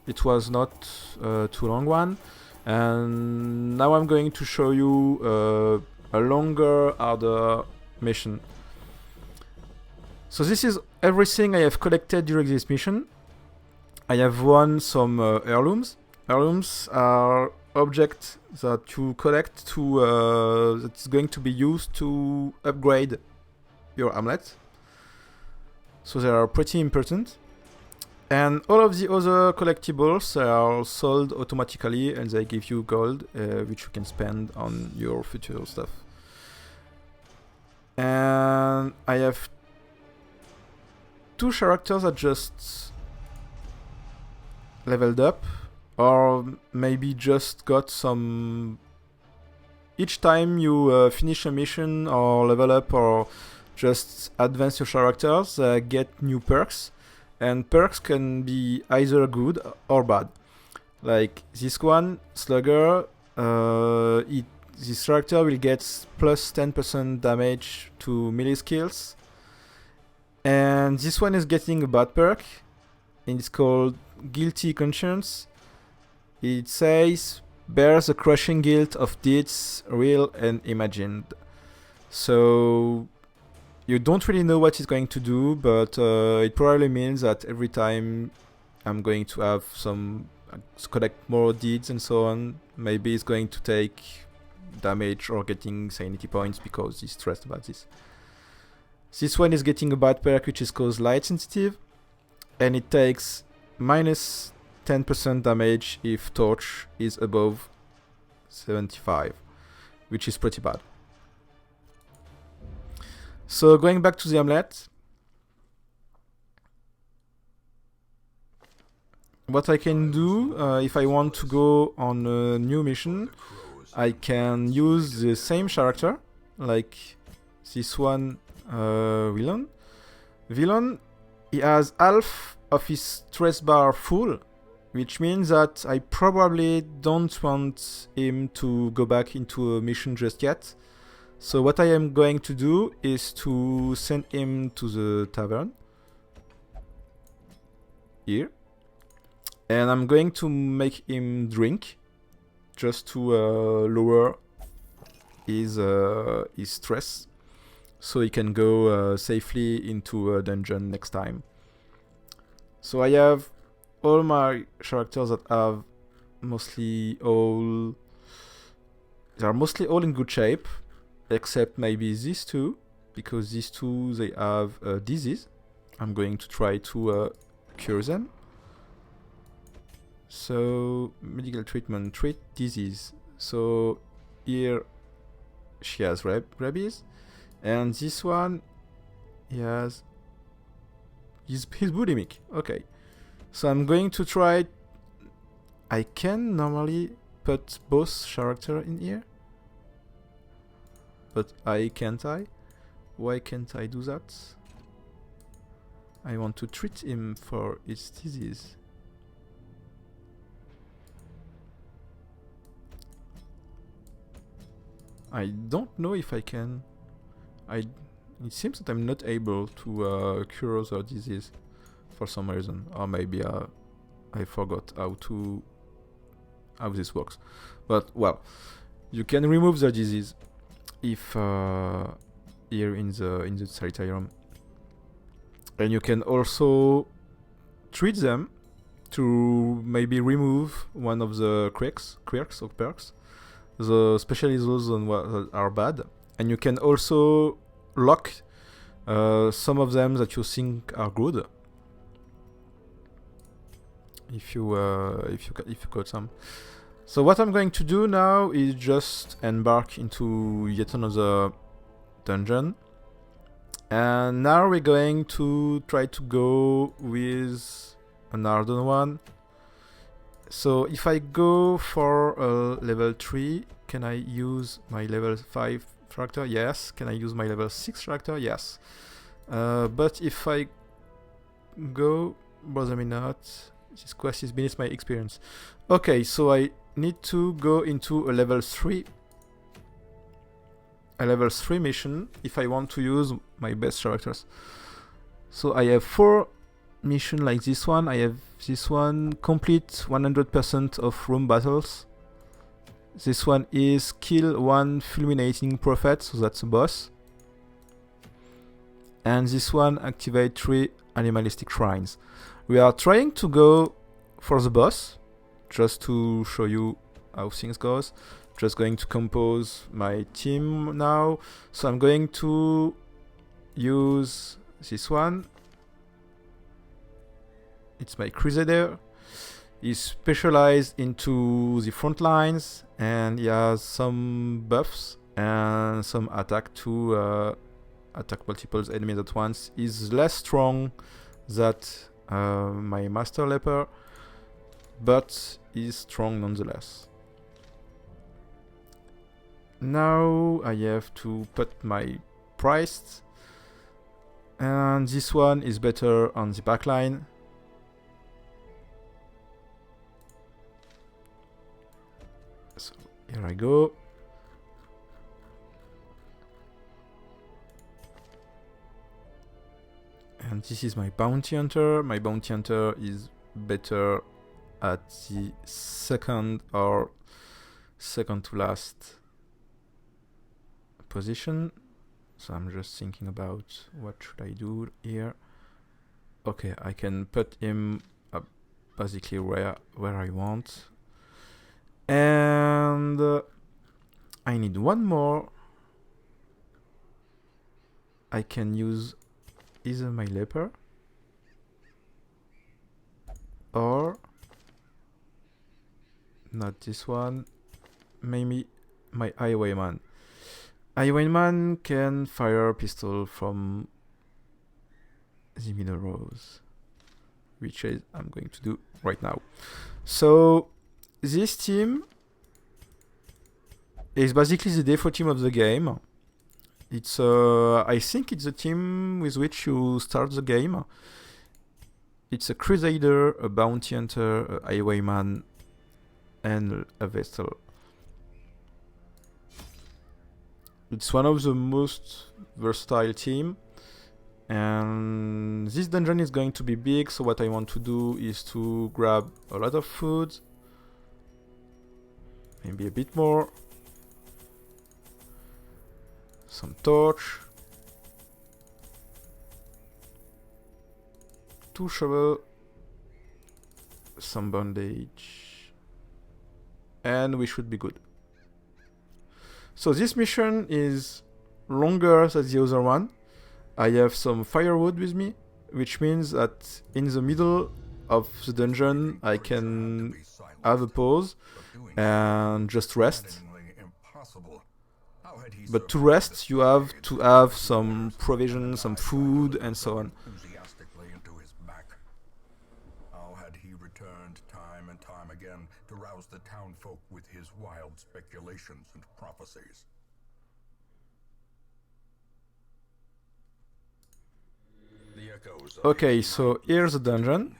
It was not too long one. And now I'm going to show you a longer, harder mission. So this is everything I have collected during this mission. I have won some heirlooms. Heirlooms are objects that you collect to that's going to be used to upgrade your hamlet. So they are pretty important. And all of the other collectibles are sold automatically, and they give you gold, which you can spend on your future stuff. And I have 2 characters that just leveled up, or maybe just got some... Each time you finish a mission or level up or just advance your characters, get new perks. And perks can be either good or bad. Like this one, Slugger, this character will get plus 10% damage to melee skills. And this one is getting a bad perk, and it's called Guilty Conscience. It says, bears the crushing guilt of deeds real and imagined. So you don't really know what it's going to do, but it probably means that every time I'm going to have some collect more deeds and so on, maybe it's going to take damage or getting sanity points because he's stressed about this. This one is getting a bad perk which is called Light Sensitive, and it takes minus 10% damage if torch is above 75, which is pretty bad. So going back to the hamlet, what I can do if I want to go on a new mission, I can use the same character, like this one, Villain. Villain, he has half of his stress bar full, which means that I probably don't want him to go back into a mission just yet. So what I am going to do is to send him to the tavern here, and I'm going to make him drink just to lower his stress, so he can go safely into a dungeon next time. So I have all my characters that have mostly all in good shape, except maybe these two, because these two, they have disease. I'm going to try to cure them. So medical treatment, treat disease. So here she has rabies, and this one, he's bulimic. Okay, so I'm going to try. I can normally put both character in here, but can't I? Why can't I do that? I want to treat him for his disease. I don't know if I can. It seems that I'm not able to cure the disease for some reason, or maybe I forgot how this works. But well, you can remove the disease if here in the sanitarium, and you can also treat them to maybe remove one of the quirks or perks, especially those that are bad, and you can also lock some of them that you think are good. If you got some. So what I'm going to do now is just embark into yet another dungeon, and now we're going to try to go with an harder one. So if I go for level 3, can I use my level 5 character? Yes. Can I use my level 6 character? Yes. But if I go, bother me not. This quest is beneath my experience. Okay, so I need to go into a level 3 mission if I want to use my best characters. So I have 4 missions like this one. I have this one, complete 100% of room battles. This one is kill 1 fulminating prophet, so that's a boss. And this one, activate 3 animalistic shrines. We are trying to go for the boss, just to show you how things goes. Just going to compose my team now. So I'm going to use this one. It's my Crusader. He's specialized into the front lines, and he has some buffs and some attack to attack multiple enemies at once. He's less strong than my Master Leper, but he's strong nonetheless. Now I have to put my price, and this one is better on the backline. So here I go. And this is my bounty hunter. My bounty hunter is better at the second or second to last position. So I'm just thinking about what should I do here. Okay, I can put him basically where I want. And I need one more. I can use either my leper or not this one, maybe my highwayman. Highwayman can fire a pistol from the middle rows, which is I'm going to do right now. So this team is basically the default team of the game. It's I think it's the team with which you start the game. It's a crusader, a bounty hunter, a highwayman, and a vessel. It's one of the most versatile team, and this dungeon is going to be big, so what I want to do is to grab a lot of food, maybe a bit more, some torch, 2 shovel, some bandage, and we should be good. So this mission is longer than the other one. I have some firewood with me, which means that in the middle of the dungeon I can have a pause and just rest. But to rest you have to have some provisions, some food and so on. How had he returned time and time again to rouse the townfolk with his wild speculations and prophecies? Okay, so here's the dungeon.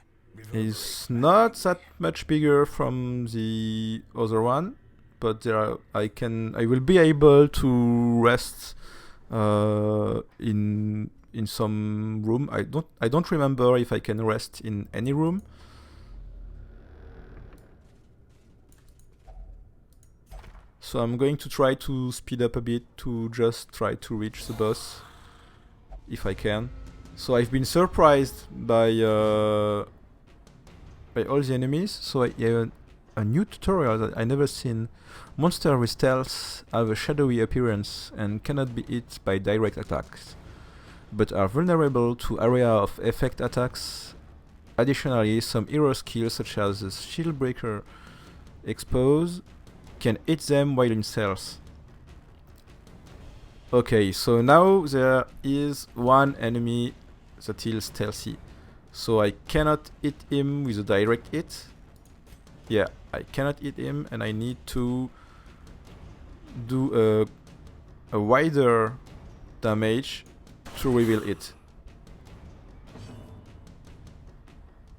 It's not that much bigger from the other one, but I will be able to rest in some room. I don't remember if I can rest in any room. So I'm going to try to speed up a bit to just try to reach the boss if I can. So I've been surprised by all the enemies. So I have a new tutorial that I never seen. Monsters with stealth have a shadowy appearance and cannot be hit by direct attacks, but are vulnerable to area of effect attacks. Additionally, some hero skills such as the shield breaker expose can hit them while in stealth. Okay, so now there is one enemy that is stealthy, so I cannot hit him with a direct hit. Yeah, I cannot hit him, and I need to do a wider damage to reveal it.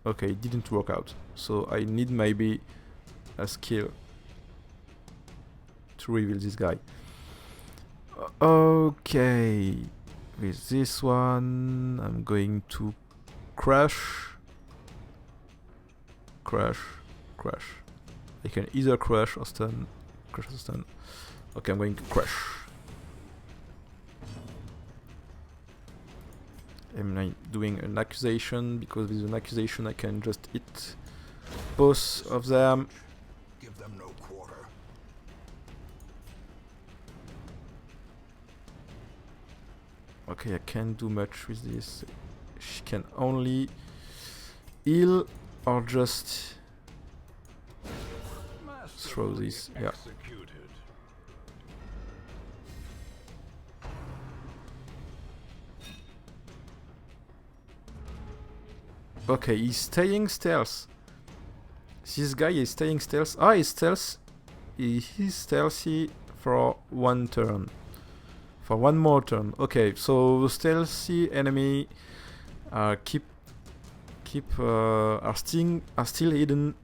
Okay, it didn't work out, so I need maybe a skill to reveal this guy. Okay, with this one I'm going to crash. I can either crash or stun. Crash or stun. Okay, I'm going to crash. I'm doing an accusation because with an accusation I can just hit both of them. Give them no quarter. Okay, I can't do much with this. She can only heal or just throw this. Yeah. Okay, he's staying stealth. This guy is staying stealth. Ah, he's stealth. He's stealthy for one turn. For one more turn. Okay, so stealthy enemy are still hidden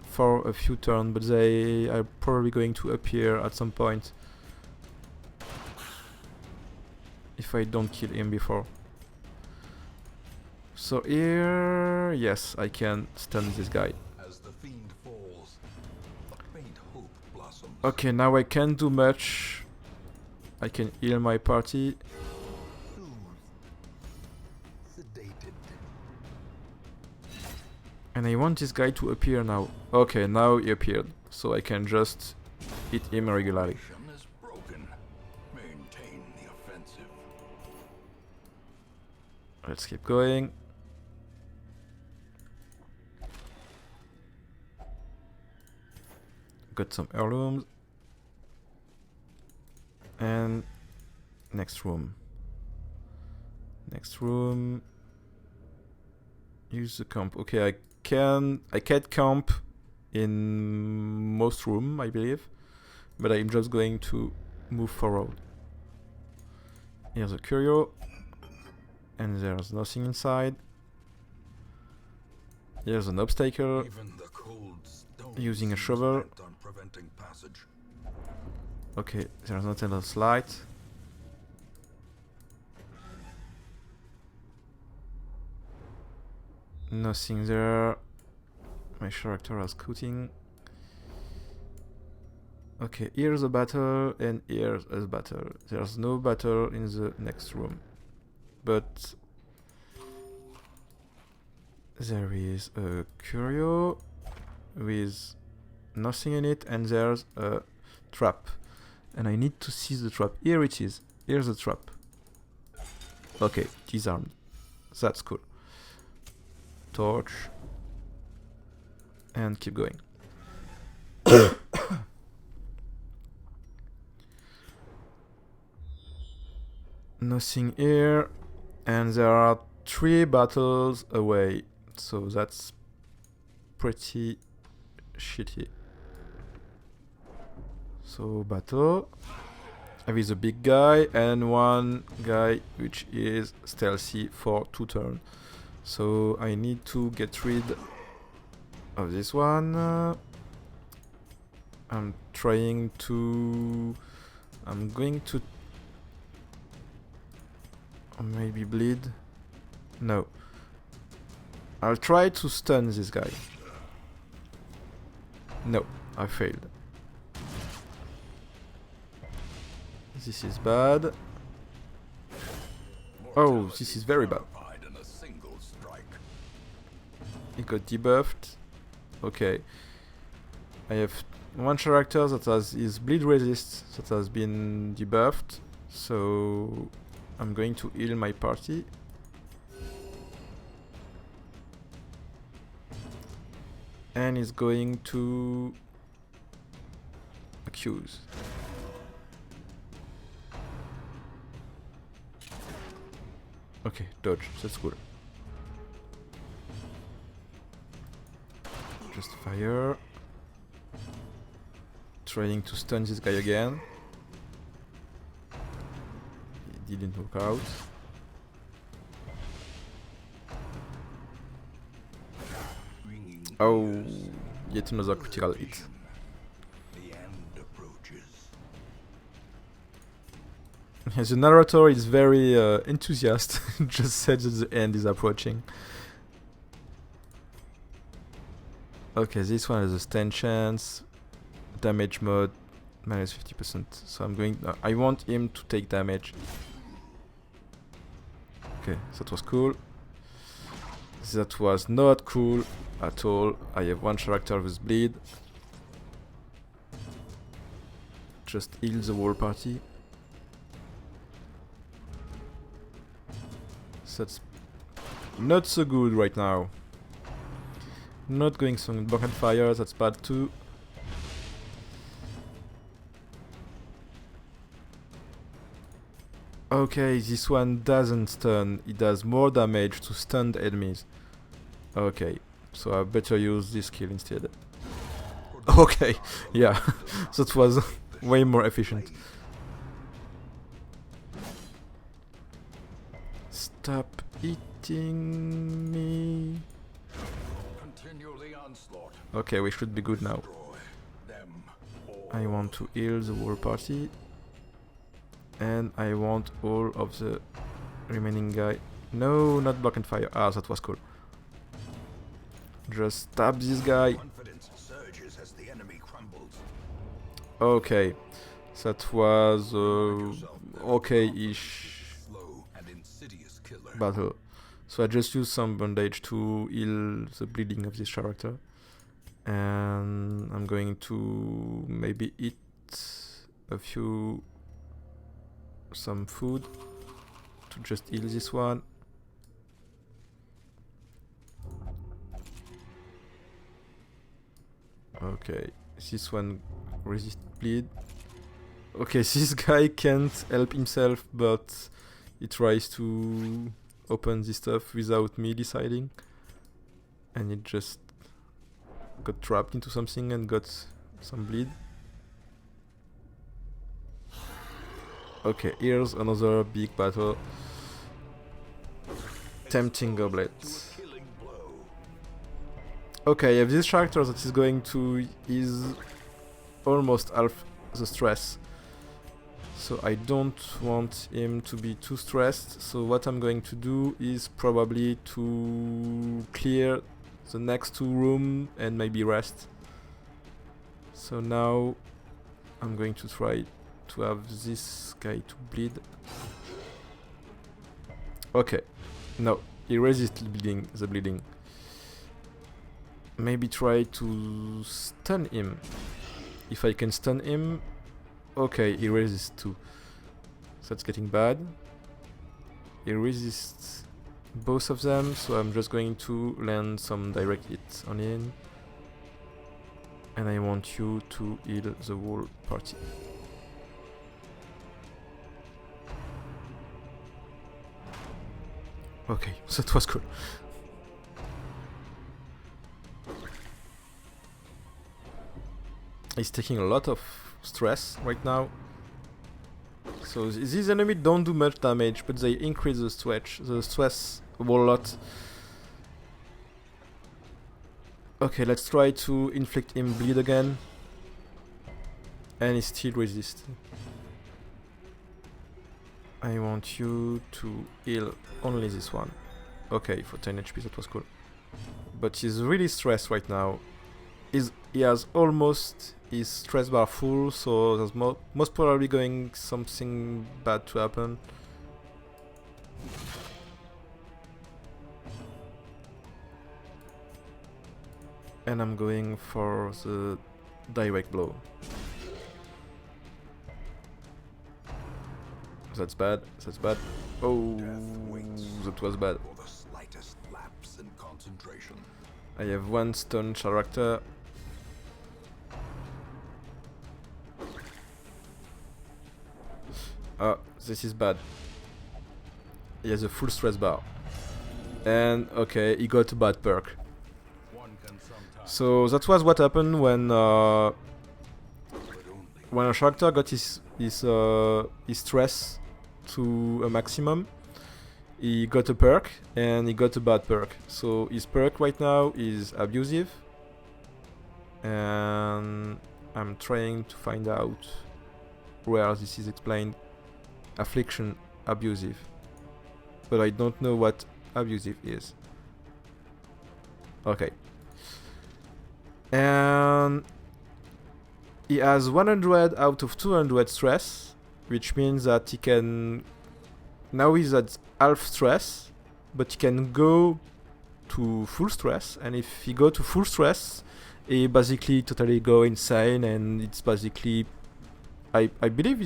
for a few turns, but they are probably going to appear at some point if I don't kill him before. So here, yes, I can stun this guy. As the fiend falls, a faint hope blossoms. Okay, now I can't do much. I can heal my party. Sedated. And I want this guy to appear now. Okay, now he appeared. So I can just hit him regularly. Is broken. Maintain the offensive. Let's keep going. Got some heirlooms. And next room. Next room. Use the camp. Okay, I can't camp in most room, I believe. But I'm just going to move forward. Here's a curio. And there's nothing inside. Here's an obstacle. Even the cold stone Using a seems shovel. bent on preventing passage. Okay, there's not enough light. Nothing there. My character is scouting. Okay, here's a battle and here's a battle. There's no battle in the next room. But there is a curio with nothing in it, and there's a trap. And I need to see the trap. Here it is. Here's the trap. Okay, disarmed. That's cool. Torch. And keep going. Nothing here. And there are 3 battles away. So that's pretty shitty. So battle. There is a big guy and one guy which is stealthy for 2 turns. So I need to get rid of this one. I'm going to maybe bleed. No. I'll try to stun this guy. No, I failed. This is bad. Oh, this is very bad. He got debuffed. Okay. I have one character that has his bleed resist that has been debuffed. So I'm going to heal my party. And he's going to accuse. Okay, dodge, that's good. Just fire. Trying to stun this guy again. It didn't work out. Oh, yet another critical hit. The narrator is very enthusiastic. Just said that the end is approaching. Okay, this one has a stun chance. Damage mode minus 50%. So I'm going. I want him to take damage. Okay, that was cool. That was not cool at all. I have one character with bleed. Just heal the whole party. That's not so good right now. Not going some block and fire, that's bad too. Okay, this one doesn't stun. It does more damage to stunned enemies. Okay, so I better use this skill instead. Okay, yeah, that was way more efficient. Stop eating me. Okay, we should be good now. I want to heal the whole party. And I want all of the remaining guy. No, not block and fire. Ah, that was cool. Just stab this guy. Okay, that was okay-ish battle. So I just used some bandage to heal the bleeding of this character. And I'm going to maybe eat some food to just heal this one. Okay, this one resist bleed. Okay, this guy can't help himself, but he tries to open this stuff without me deciding. And it just got trapped into something and got some bleed. Okay, here's another big battle. Tempting goblet. Okay, I have this character that is going to is almost half the stress. So I don't want him to be too stressed. So what I'm going to do is probably to clear the next two rooms and maybe rest. So now I'm going to try to have this guy to bleed. Okay, no, he resists the bleeding. Maybe try to stun him. If I can stun him, okay, he resists too. So that's getting bad. He resists both of them, so I'm just going to land some direct hits on him. And I want you to heal the whole party. Okay, that was cool. He's taking a lot of stress right now. So these enemies don't do much damage, but they increase the stress a whole lot. Okay, let's try to inflict him bleed again. And he still resists. I want you to heal only this one. Okay, for 10 HP that was cool. But he's really stressed right now. He has almost his stress bar full, so there's most probably going something bad to happen. And I'm going for the direct blow. That's bad, that's bad. Oh, that was bad. I have one stun character. Oh, this is bad. He has a full stress bar. And okay, he got a bad perk. So that was what happened when a character got his stress to a maximum. He got a perk and he got a bad perk. So his perk right now is abusive. And I'm trying to find out where this is explained. Affliction, abusive. But I don't know what abusive is. Okay. And he has 100 out of 200 stress, which means that he can... Now he's at half stress, but he can go to full stress, and if he go to full stress, he basically totally go insane, and it's basically... I believe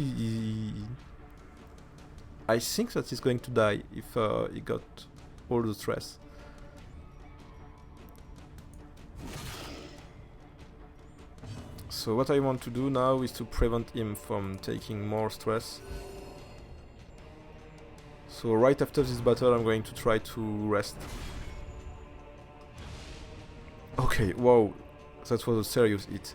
I think that he's going to die if he got all the stress. So what I want to do now is to prevent him from taking more stress. So right after this battle I'm going to try to rest. Okay, wow, that was a serious hit.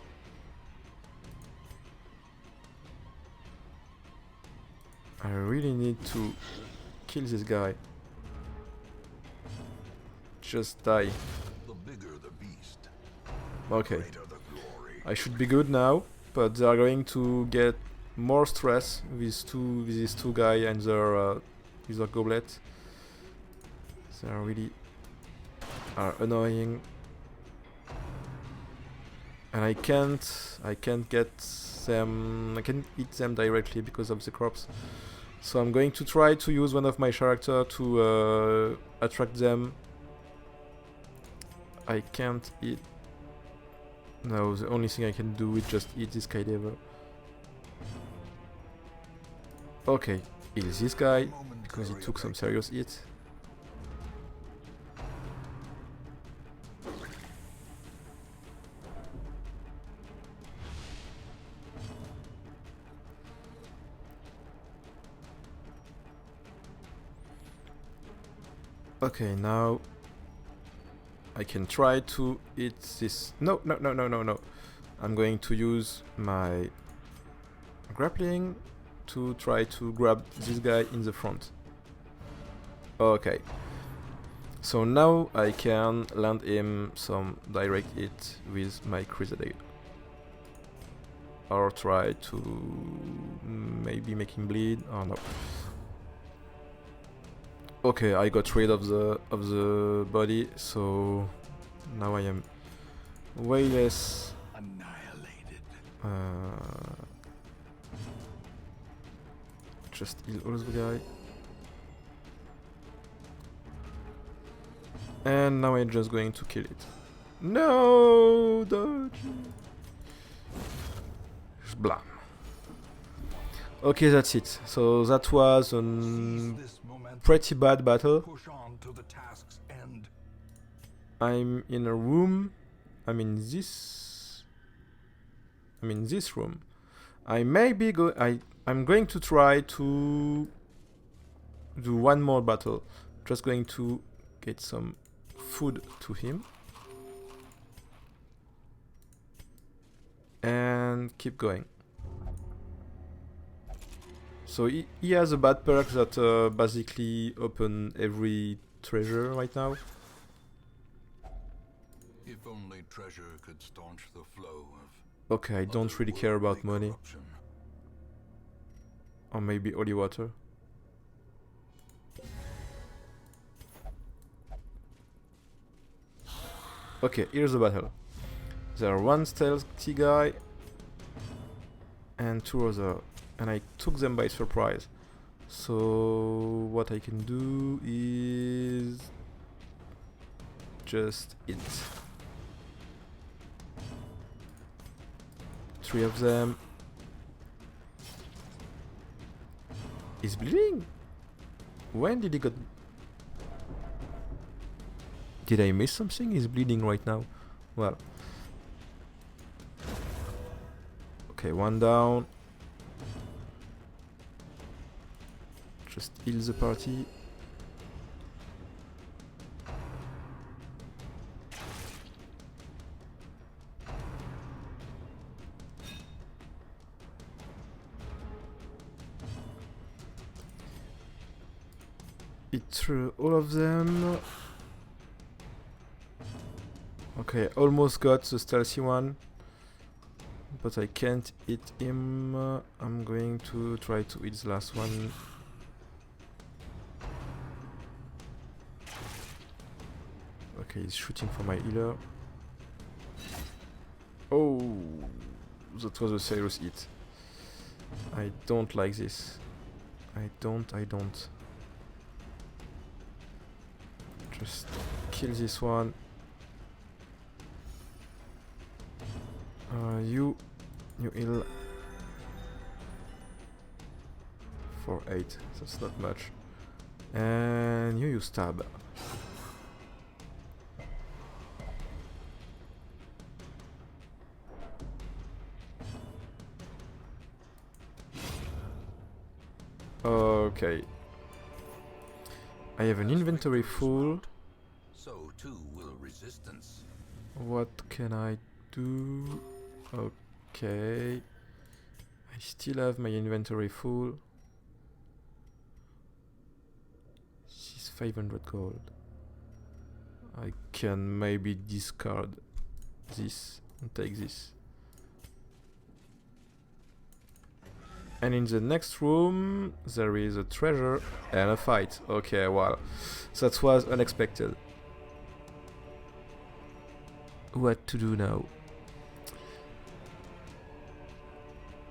I really need to kill this guy. Just die. The bigger the beast, Okay. greater the glory. I should be good now, but they are going to get more stress with these two guys and their goblet. They are really annoying. And I can't get them, I can't hit them directly because of the crops. So I'm going to try to use one of my character to attract them. I can't hit. No, the only thing I can do is just hit this guy level. Okay, heal this guy because he took some serious hit. Okay, now I can try to hit this. No. I'm going to use my grappling to try to grab this guy in the front. Okay. So now I can land him some direct hit with my Crusader. Or try to maybe make him bleed, or no. Okay, I got rid of the body, so now I am way less Annihilated. Just heal all the guy. And now I'm just going to kill it. No, dodge. Blam. Okay, that's it. So that was a pretty bad battle. Push on to the task's end. I'm in a room. I'm in this room. I'm going to try to do one more battle. Just going to get some food to him. And keep going. So he has a bad perk that basically open every treasure right now. If only treasure could staunch the flow of... Okay, I don't really care about money. corruption. Or maybe holy water. Okay, here's the battle. There are one stealthy guy and two other, and I took them by surprise. So what I can do is just hit 3 of them. He's bleeding. When did he got? Did I miss something? He's bleeding right now. Well. Okay, one down. Just heal the party. Hit through all of them. Okay, almost got the stealthy one. But I can't hit him. I'm going to try to hit the last one. Okay, he's shooting for my healer. Oh, that was a serious hit. I don't like this. I don't. Just kill this one. You heal for 8, that's not much. And you stab. Okay. I have an inventory full. So too will resistance. What can I do? Okay. I still have my inventory full. This is 500 gold. I can maybe discard this and take this. And in the next room there is a treasure and a fight. Okay, well, that was unexpected. What to do now?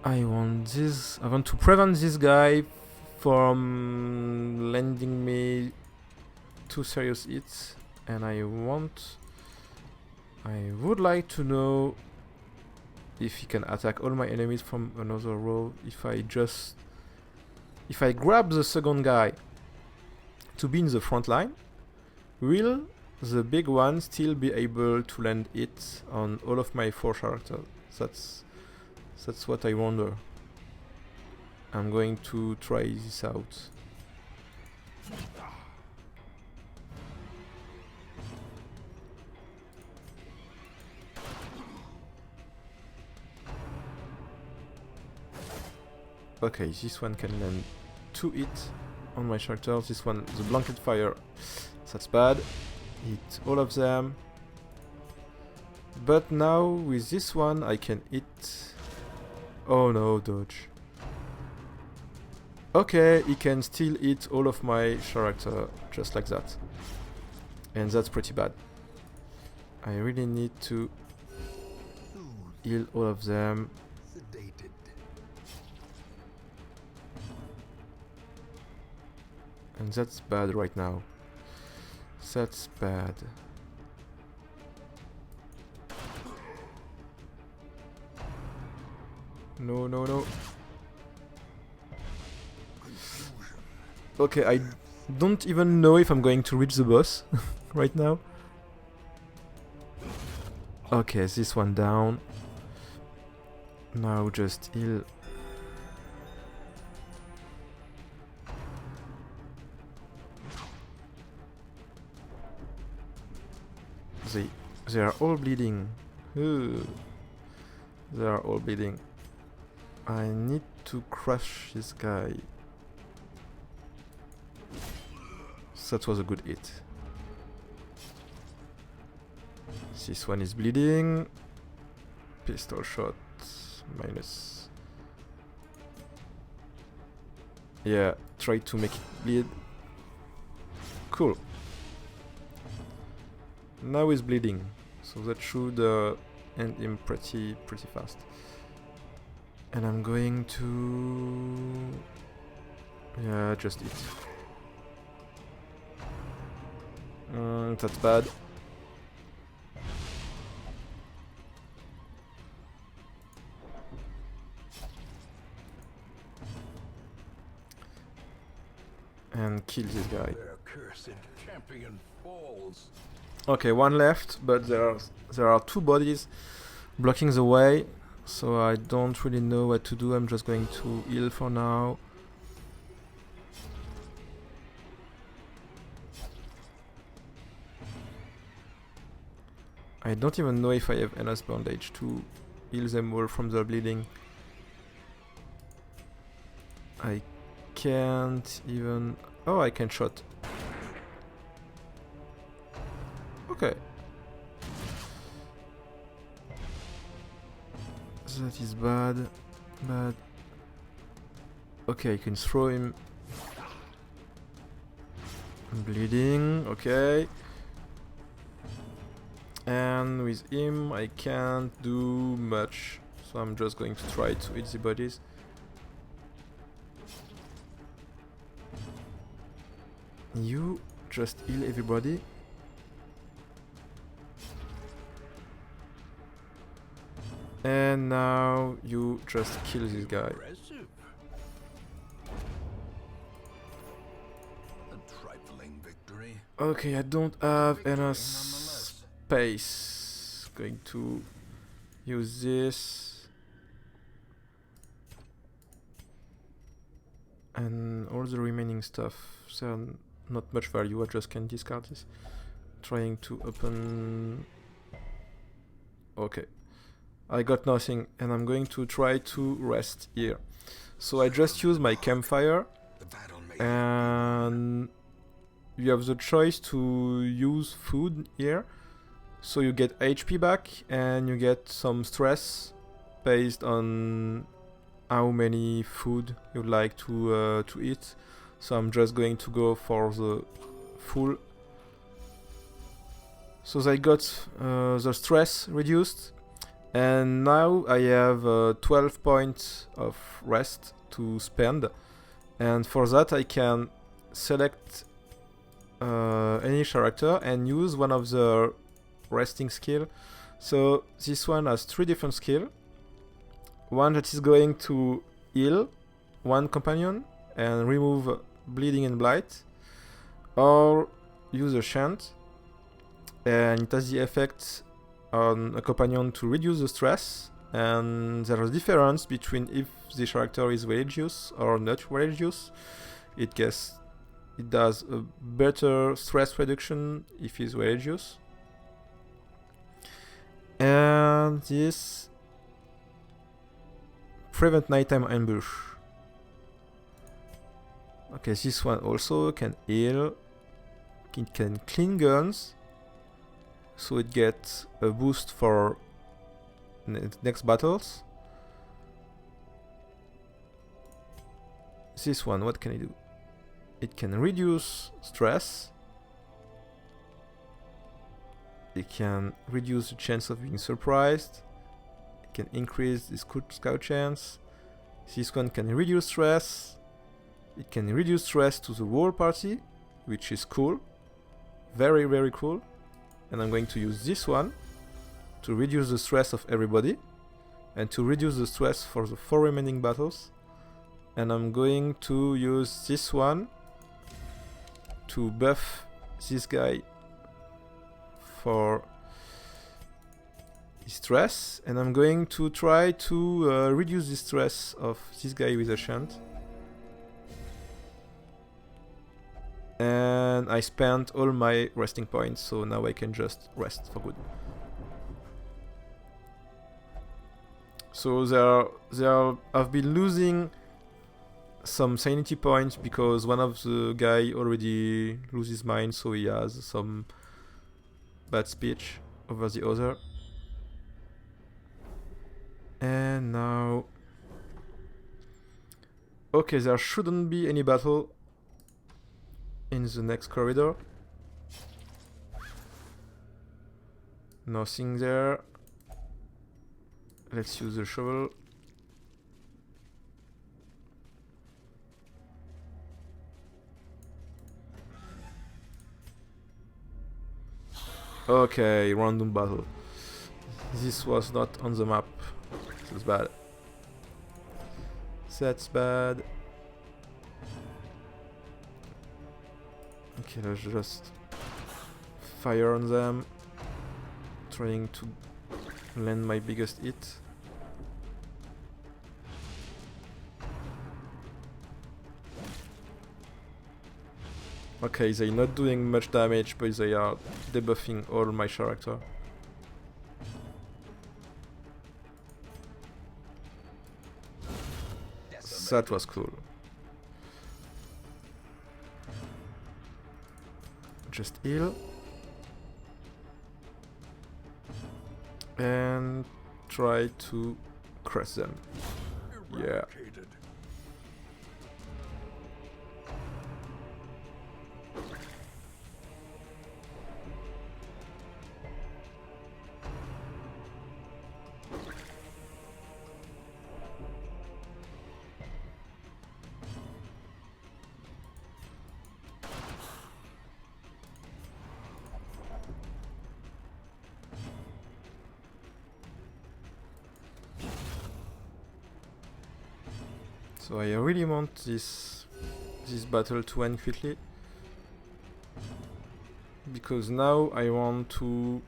I want to prevent this guy from landing me 2 serious hits, and I would like to know if he can attack all my enemies from another row. If I grab the second guy to be in the front line, will the big one still be able to land it on all of my 4 characters? That's what I wonder. I'm going to try this out. Okay, this one can land 2 hits on my characters. This one, the blanket fire, That's bad. Hit all of them. But now with this one I can hit... Oh no, dodge. Okay, he can still hit all of my character just like that. And that's pretty bad. I really need to heal all of them. And that's bad right now. That's bad. No, no, no. Okay, I don't even know if I'm going to reach the boss right now. Okay, this one down. Now just heal. They are all bleeding. Ooh. They are all bleeding. I need to crush this guy. That was a good hit. This one is bleeding. Pistol shot. Minus. Yeah, try to make it bleed. Cool. Now he's bleeding. So that should end him pretty fast. And I'm going to... Yeah, just eat. That's bad. And kill this guy. Okay, one left, but there are two bodies blocking the way, so I don't really know what to do. I'm just going to heal for now. I don't even know if I have enough bandage to heal them all from their bleeding. I can't even... Oh, I can shot. Okay. That is bad. Bad. Okay, I can throw him. I'm bleeding. Okay. And with him I can't do much, so I'm just going to try to hit the bodies. You just heal everybody. And now you just kill this guy. Okay, I don't have enough space. Going to use this. And all the remaining stuff, they're not much value, I just can discard this. Trying to open... Okay. I got nothing, and I'm going to try to rest here. So I just use my campfire, and you have the choice to use food here. So you get HP back, and you get some stress based on how many food you'd like to eat. So I'm just going to go for the full. So I got the stress reduced. And now I have 12 points of rest to spend, and for that I can select any character and use one of the resting skill. So this one has 3 different skills. One that is going to heal one companion and remove bleeding and blight, or use a chant, and it has the effect on a companion to reduce the stress, and there is a difference between if the character is religious or not religious. It does a better stress reduction if he's religious. And this prevent nighttime ambush. Okay, this one also can heal. it can clean guns, so it gets a boost for next battles. This one, what can it do? It can reduce stress. It can reduce the chance of being surprised. It can increase the scout chance. This one can reduce stress. It can reduce stress to the whole party, which is cool. Very, very cool. And I'm going to use this one to reduce the stress of everybody and to reduce the stress for the 4 remaining battles. And I'm going to use this one to buff this guy for his stress, and I'm going to try to reduce the stress of this guy with a shunt. And I spent all my resting points, so now I can just rest for good. So I've been losing some sanity points because one of the guy already loses mind, so he has some bad speech over the other. And now, okay, there shouldn't be any battle in the next corridor. Nothing there. Let's use the shovel. Okay, random battle. This was not on the map. That's bad. That's bad. Okay, let's just fire on them. Trying to land my biggest hit. Okay, they're not doing much damage, but they are debuffing all my character. That was cool. Just heal. And try to crush them. Yeah. So I really want this battle to end quickly, because now I want to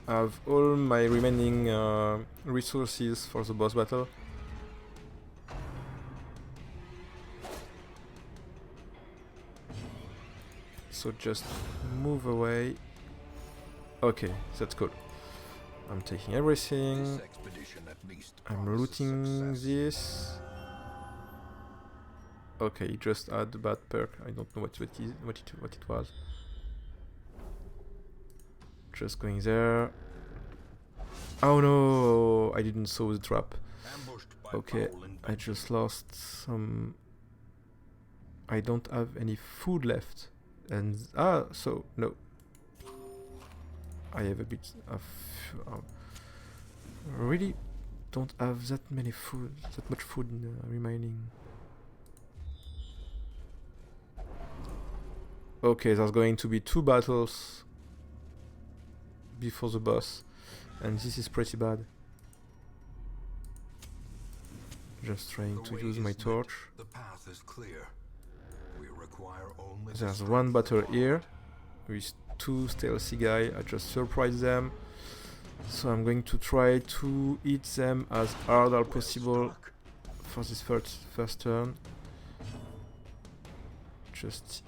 have all my remaining resources for the boss battle. So just move away. Okay, that's cool. I'm taking everything. I'm looting this. Okay, just add the bad perk. I don't know what it was. Just going there. Oh no! I didn't saw the trap. Okay, I just lost some. I don't have any food left, and so no. I have a bit of. Really don't have that much food remaining. Okay, there's going to be 2 battles before the boss, and this is pretty bad. Just trying to use my torch. The path is clear. We require only There's one battle here with 2 stealthy guys. I just surprised them. So I'm going to try to hit them as hard as possible for this first turn. Just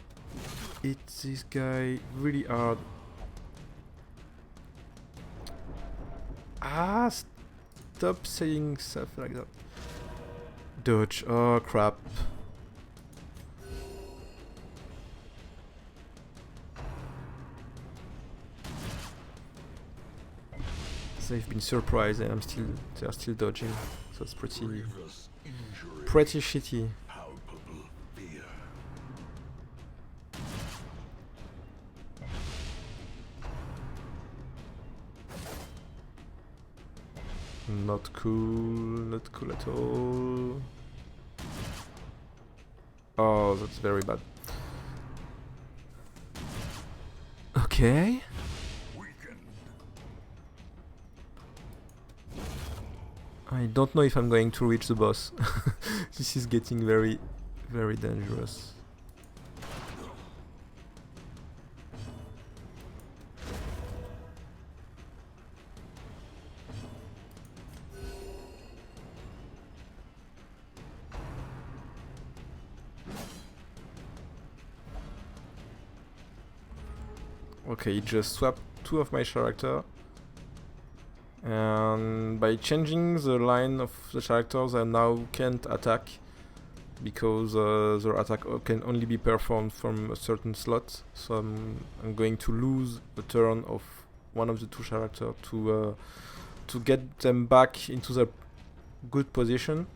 hit this guy really hard. Stop saying stuff like that. Dodge. Oh crap. They've been surprised and they're still dodging. So it's pretty shitty. Not cool at all. Oh, that's very bad. Okay. I don't know if I'm going to reach the boss. This is getting very, very dangerous. Okay, he just swapped 2 of my character. And by changing the line of the characters, I now can't attack because the attack can only be performed from a certain slot. So I'm going to lose a turn of one of the 2 characters to get them back into the good position.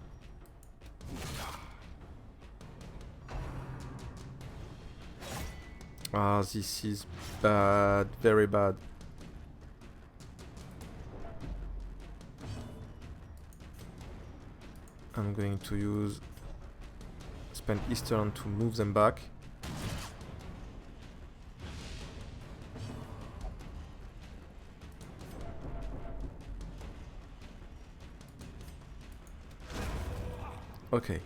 Ah, this is bad, very bad. I'm going to spend his turn to move them back. Okay.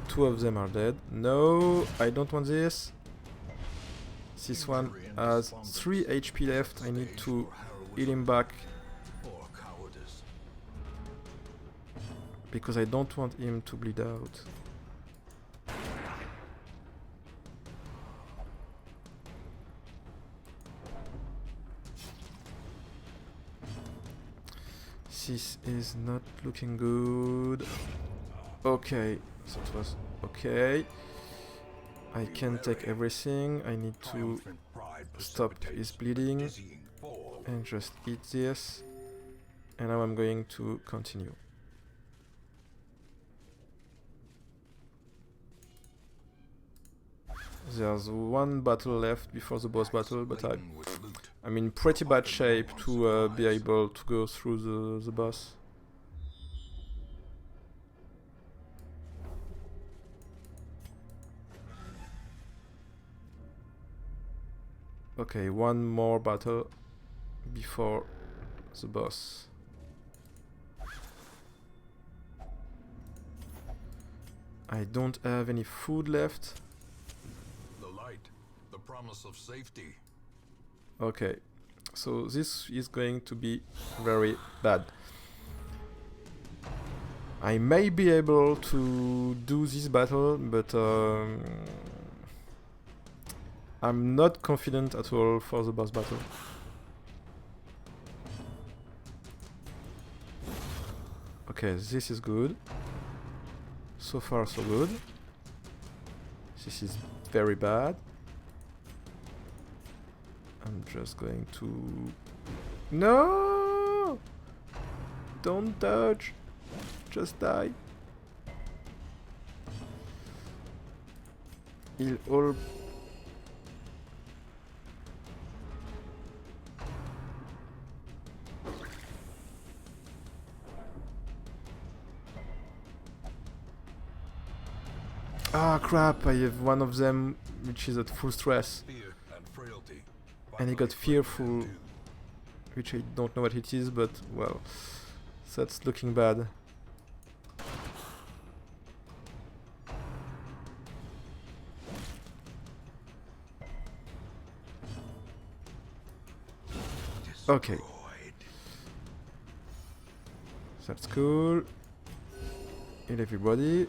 2 of them are dead. No, I don't want this. This one has 3 HP left. I need to heal him back. Because I don't want him to bleed out. This is not looking good. Okay, that was okay. I can take everything. I need to stop his bleeding and just eat this. And now I'm going to continue. There's 1 battle left before the boss battle, but I'm in pretty bad shape to be able to go through the boss. Okay, 1 more battle before the boss. I don't have any food left. Promise of safety. Okay, so this is going to be very bad. I may be able to do this battle, but I'm not confident at all for the boss battle. Okay, this is good. So far so good. This is very bad. I'm just going to... No! Don't dodge! Just die. He'll all... Ah, crap! I have one of them which is at full stress. And he got fearful, which I don't know what it is, but well, that's looking bad. Okay. That's cool. Heal everybody.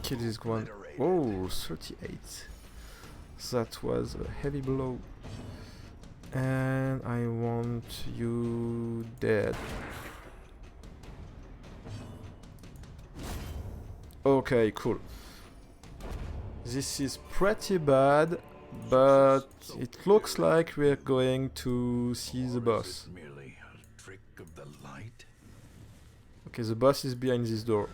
Kill this one. Oh, 38. That was a heavy blow. And I want you dead. Okay, cool. This is pretty bad, but it looks like we're going to see the boss. Merely a trick of the light. Okay, the boss is behind this door.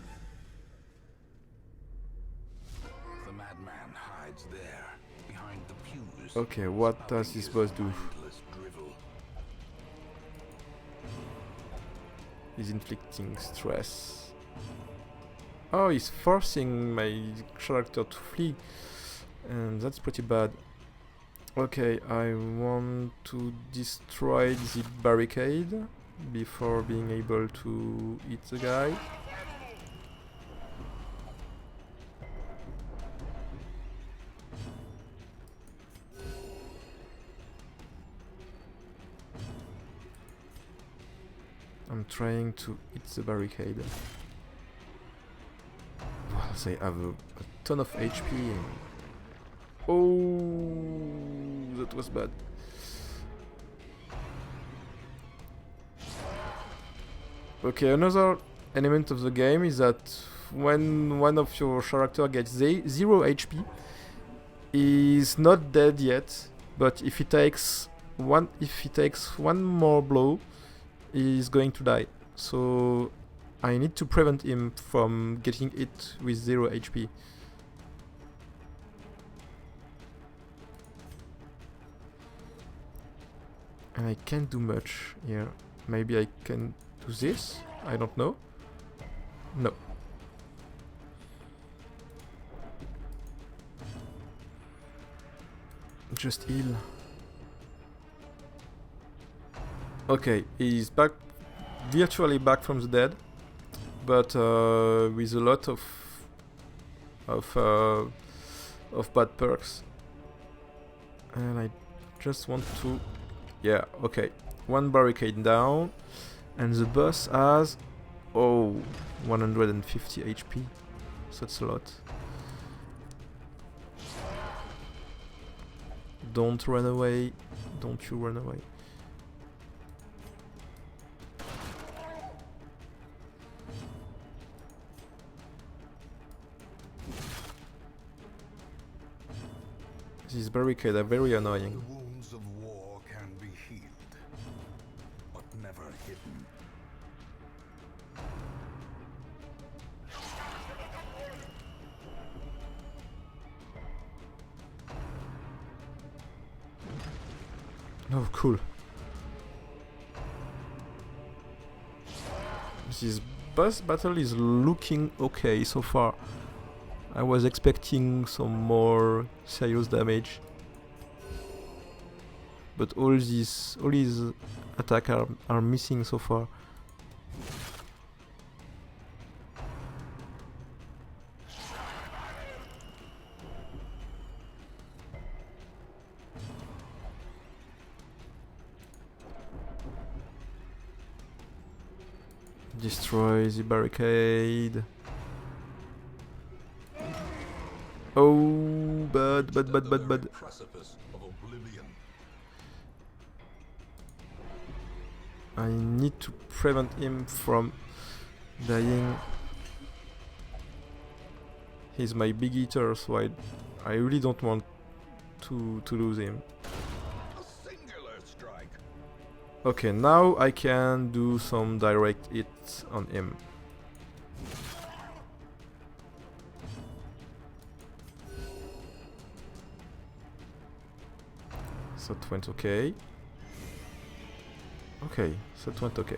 The madman hides there, behind the pews. Okay, what does this boss do? He's inflicting stress. Oh, he's forcing my character to flee. And that's pretty bad. Okay, I want to destroy the barricade before being able to hit the guy. I'm trying to hit the barricade. Well, they have a ton of HP. And oh, that was bad. Okay, another element of the game is that when one of your character gets 0 HP, he's not dead yet. But if he takes one more blow, he's going to die. So I need to prevent him from getting hit with 0 HP. And I can't do much here. Maybe I can do this? I don't know. No. Just heal. Okay, he's back, virtually back from the dead, but with a lot of bad perks. And I just want to, yeah, okay, one barricade down, and the boss has 150 HP. So that's a lot. Don't run away. Don't you run away. These barricades are very annoying. The wounds of war can be healed, but never hidden. Oh, cool. This boss battle is looking okay so far. I was expecting some more serious damage, but all his attacks are missing so far. Destroy the barricade. Oh, bad. Precipice of oblivion. I need to prevent him from dying. He's my big eater, so I really don't want to lose him. A singular strike. Okay, now I can do some direct hits on him. That went okay. Okay, that went okay.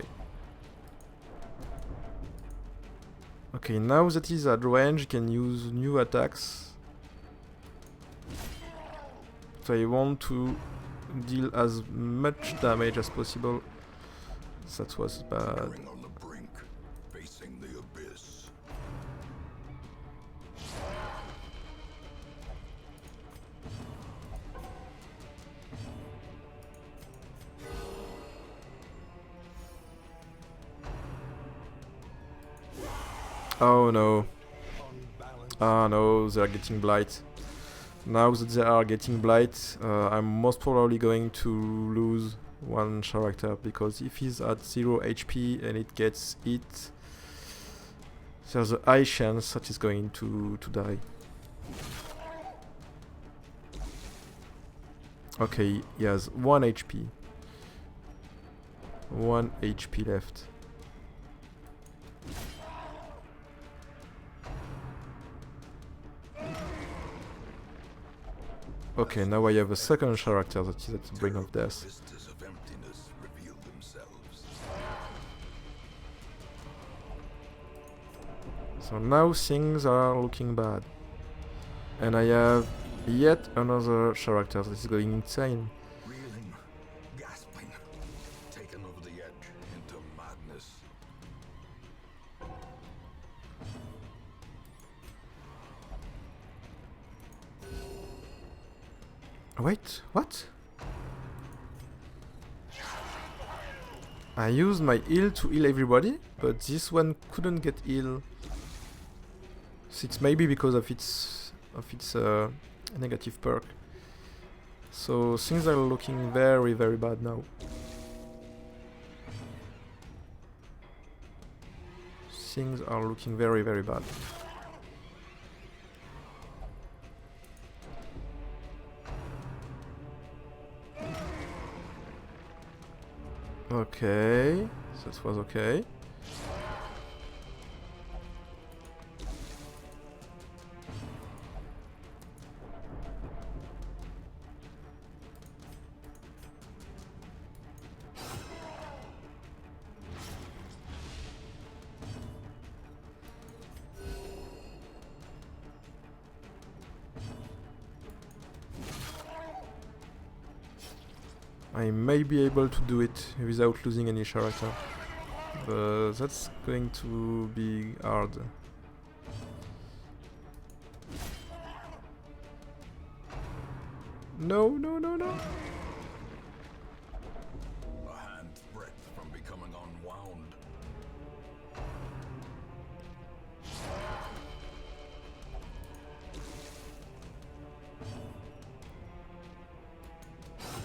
Okay, now that he's at range, he can use new attacks. So I want to deal as much damage as possible. That was bad. On the brink, facing the abyss. Oh no. Ah no, they are getting blight. Now that they are getting blight, I'm most probably going to lose one character, because if he's at 0 HP and it gets hit, there's a high chance that he's going to die. Okay, he has 1 HP. 1 HP left. Okay, now I have a second character that is at the brink of death. Vistas of emptiness reveal themselves. So now things are looking bad. And I have yet another character that is going insane. Reeling, gasping, taken over the edge into madness. Wait, what? I used my heal to heal everybody, but this one couldn't get heal. So it's maybe because of its negative perk. So things are looking very, very bad now. Things are looking very, very bad. Okay, that was okay. I may be able to do it without losing any character, but that's going to be hard. No, no, no, no. A hand's breadth from becoming unwound.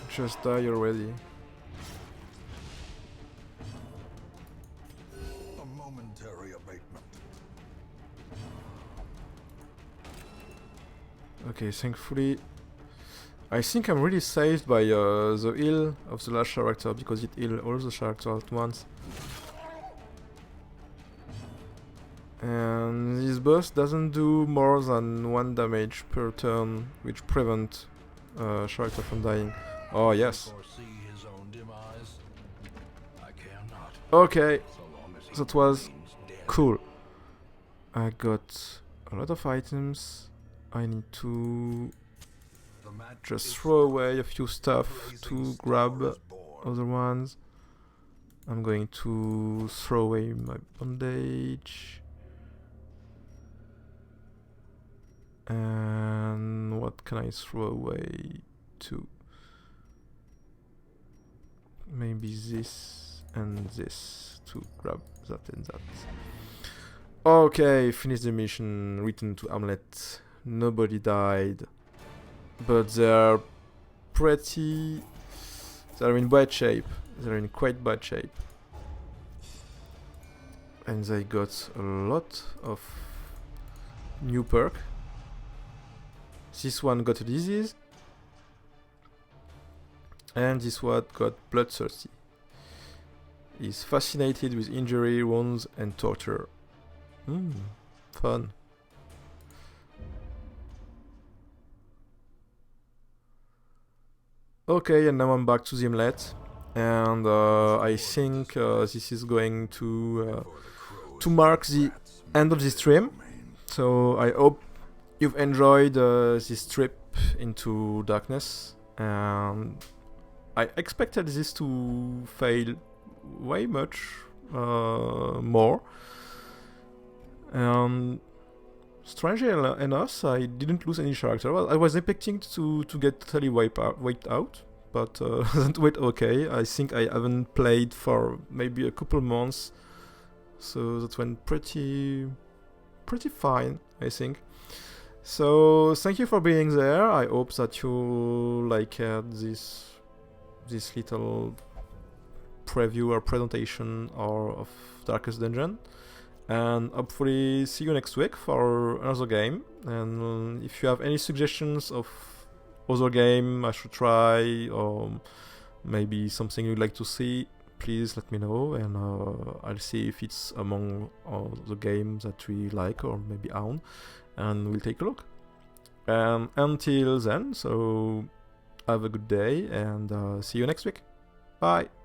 Just die already. A momentary abatement. Okay, thankfully I think I'm really saved by the heal of the last character, because it healed all the characters at once. And this boss doesn't do more than 1 damage per turn, which prevent character from dying. Oh yes. Foresee his own demise. I care not. Okay, So long as he that was remains dead. cool. I got a lot of items. I need to The match just is throw away a few stuff blazing to star grab is born. other ones. I'm going to throw away my bandage. And what can I throw away too? Maybe this and this to grab that and that. Okay, finish the mission. Return to Hamlet. Nobody died, but they're in bad shape. They're in quite bad shape, and they got a lot of new perk. This one got a disease, and this one got bloodthirsty. He's fascinated with injury, wounds, and torture. Fun. Okay, and now I'm back to the Hamlet, and I think this is going to mark the end of this stream. So I hope you've enjoyed this trip into darkness, and I expected this to fail way much more. And strangely enough, I didn't lose any character. Well, I was expecting to get totally wiped out, but that went okay. I think I haven't played for maybe a couple months, so that went pretty fine, I think. So thank you for being there. I hope that you liked this little preview or presentation of Darkest Dungeon, and hopefully see you next week for another game. And if you have any suggestions of other game I should try, or maybe something you'd like to see, please let me know, and I'll see if it's among the games that we like or maybe own, and we'll take a look. And until then, so have a good day, and see you next week. Bye!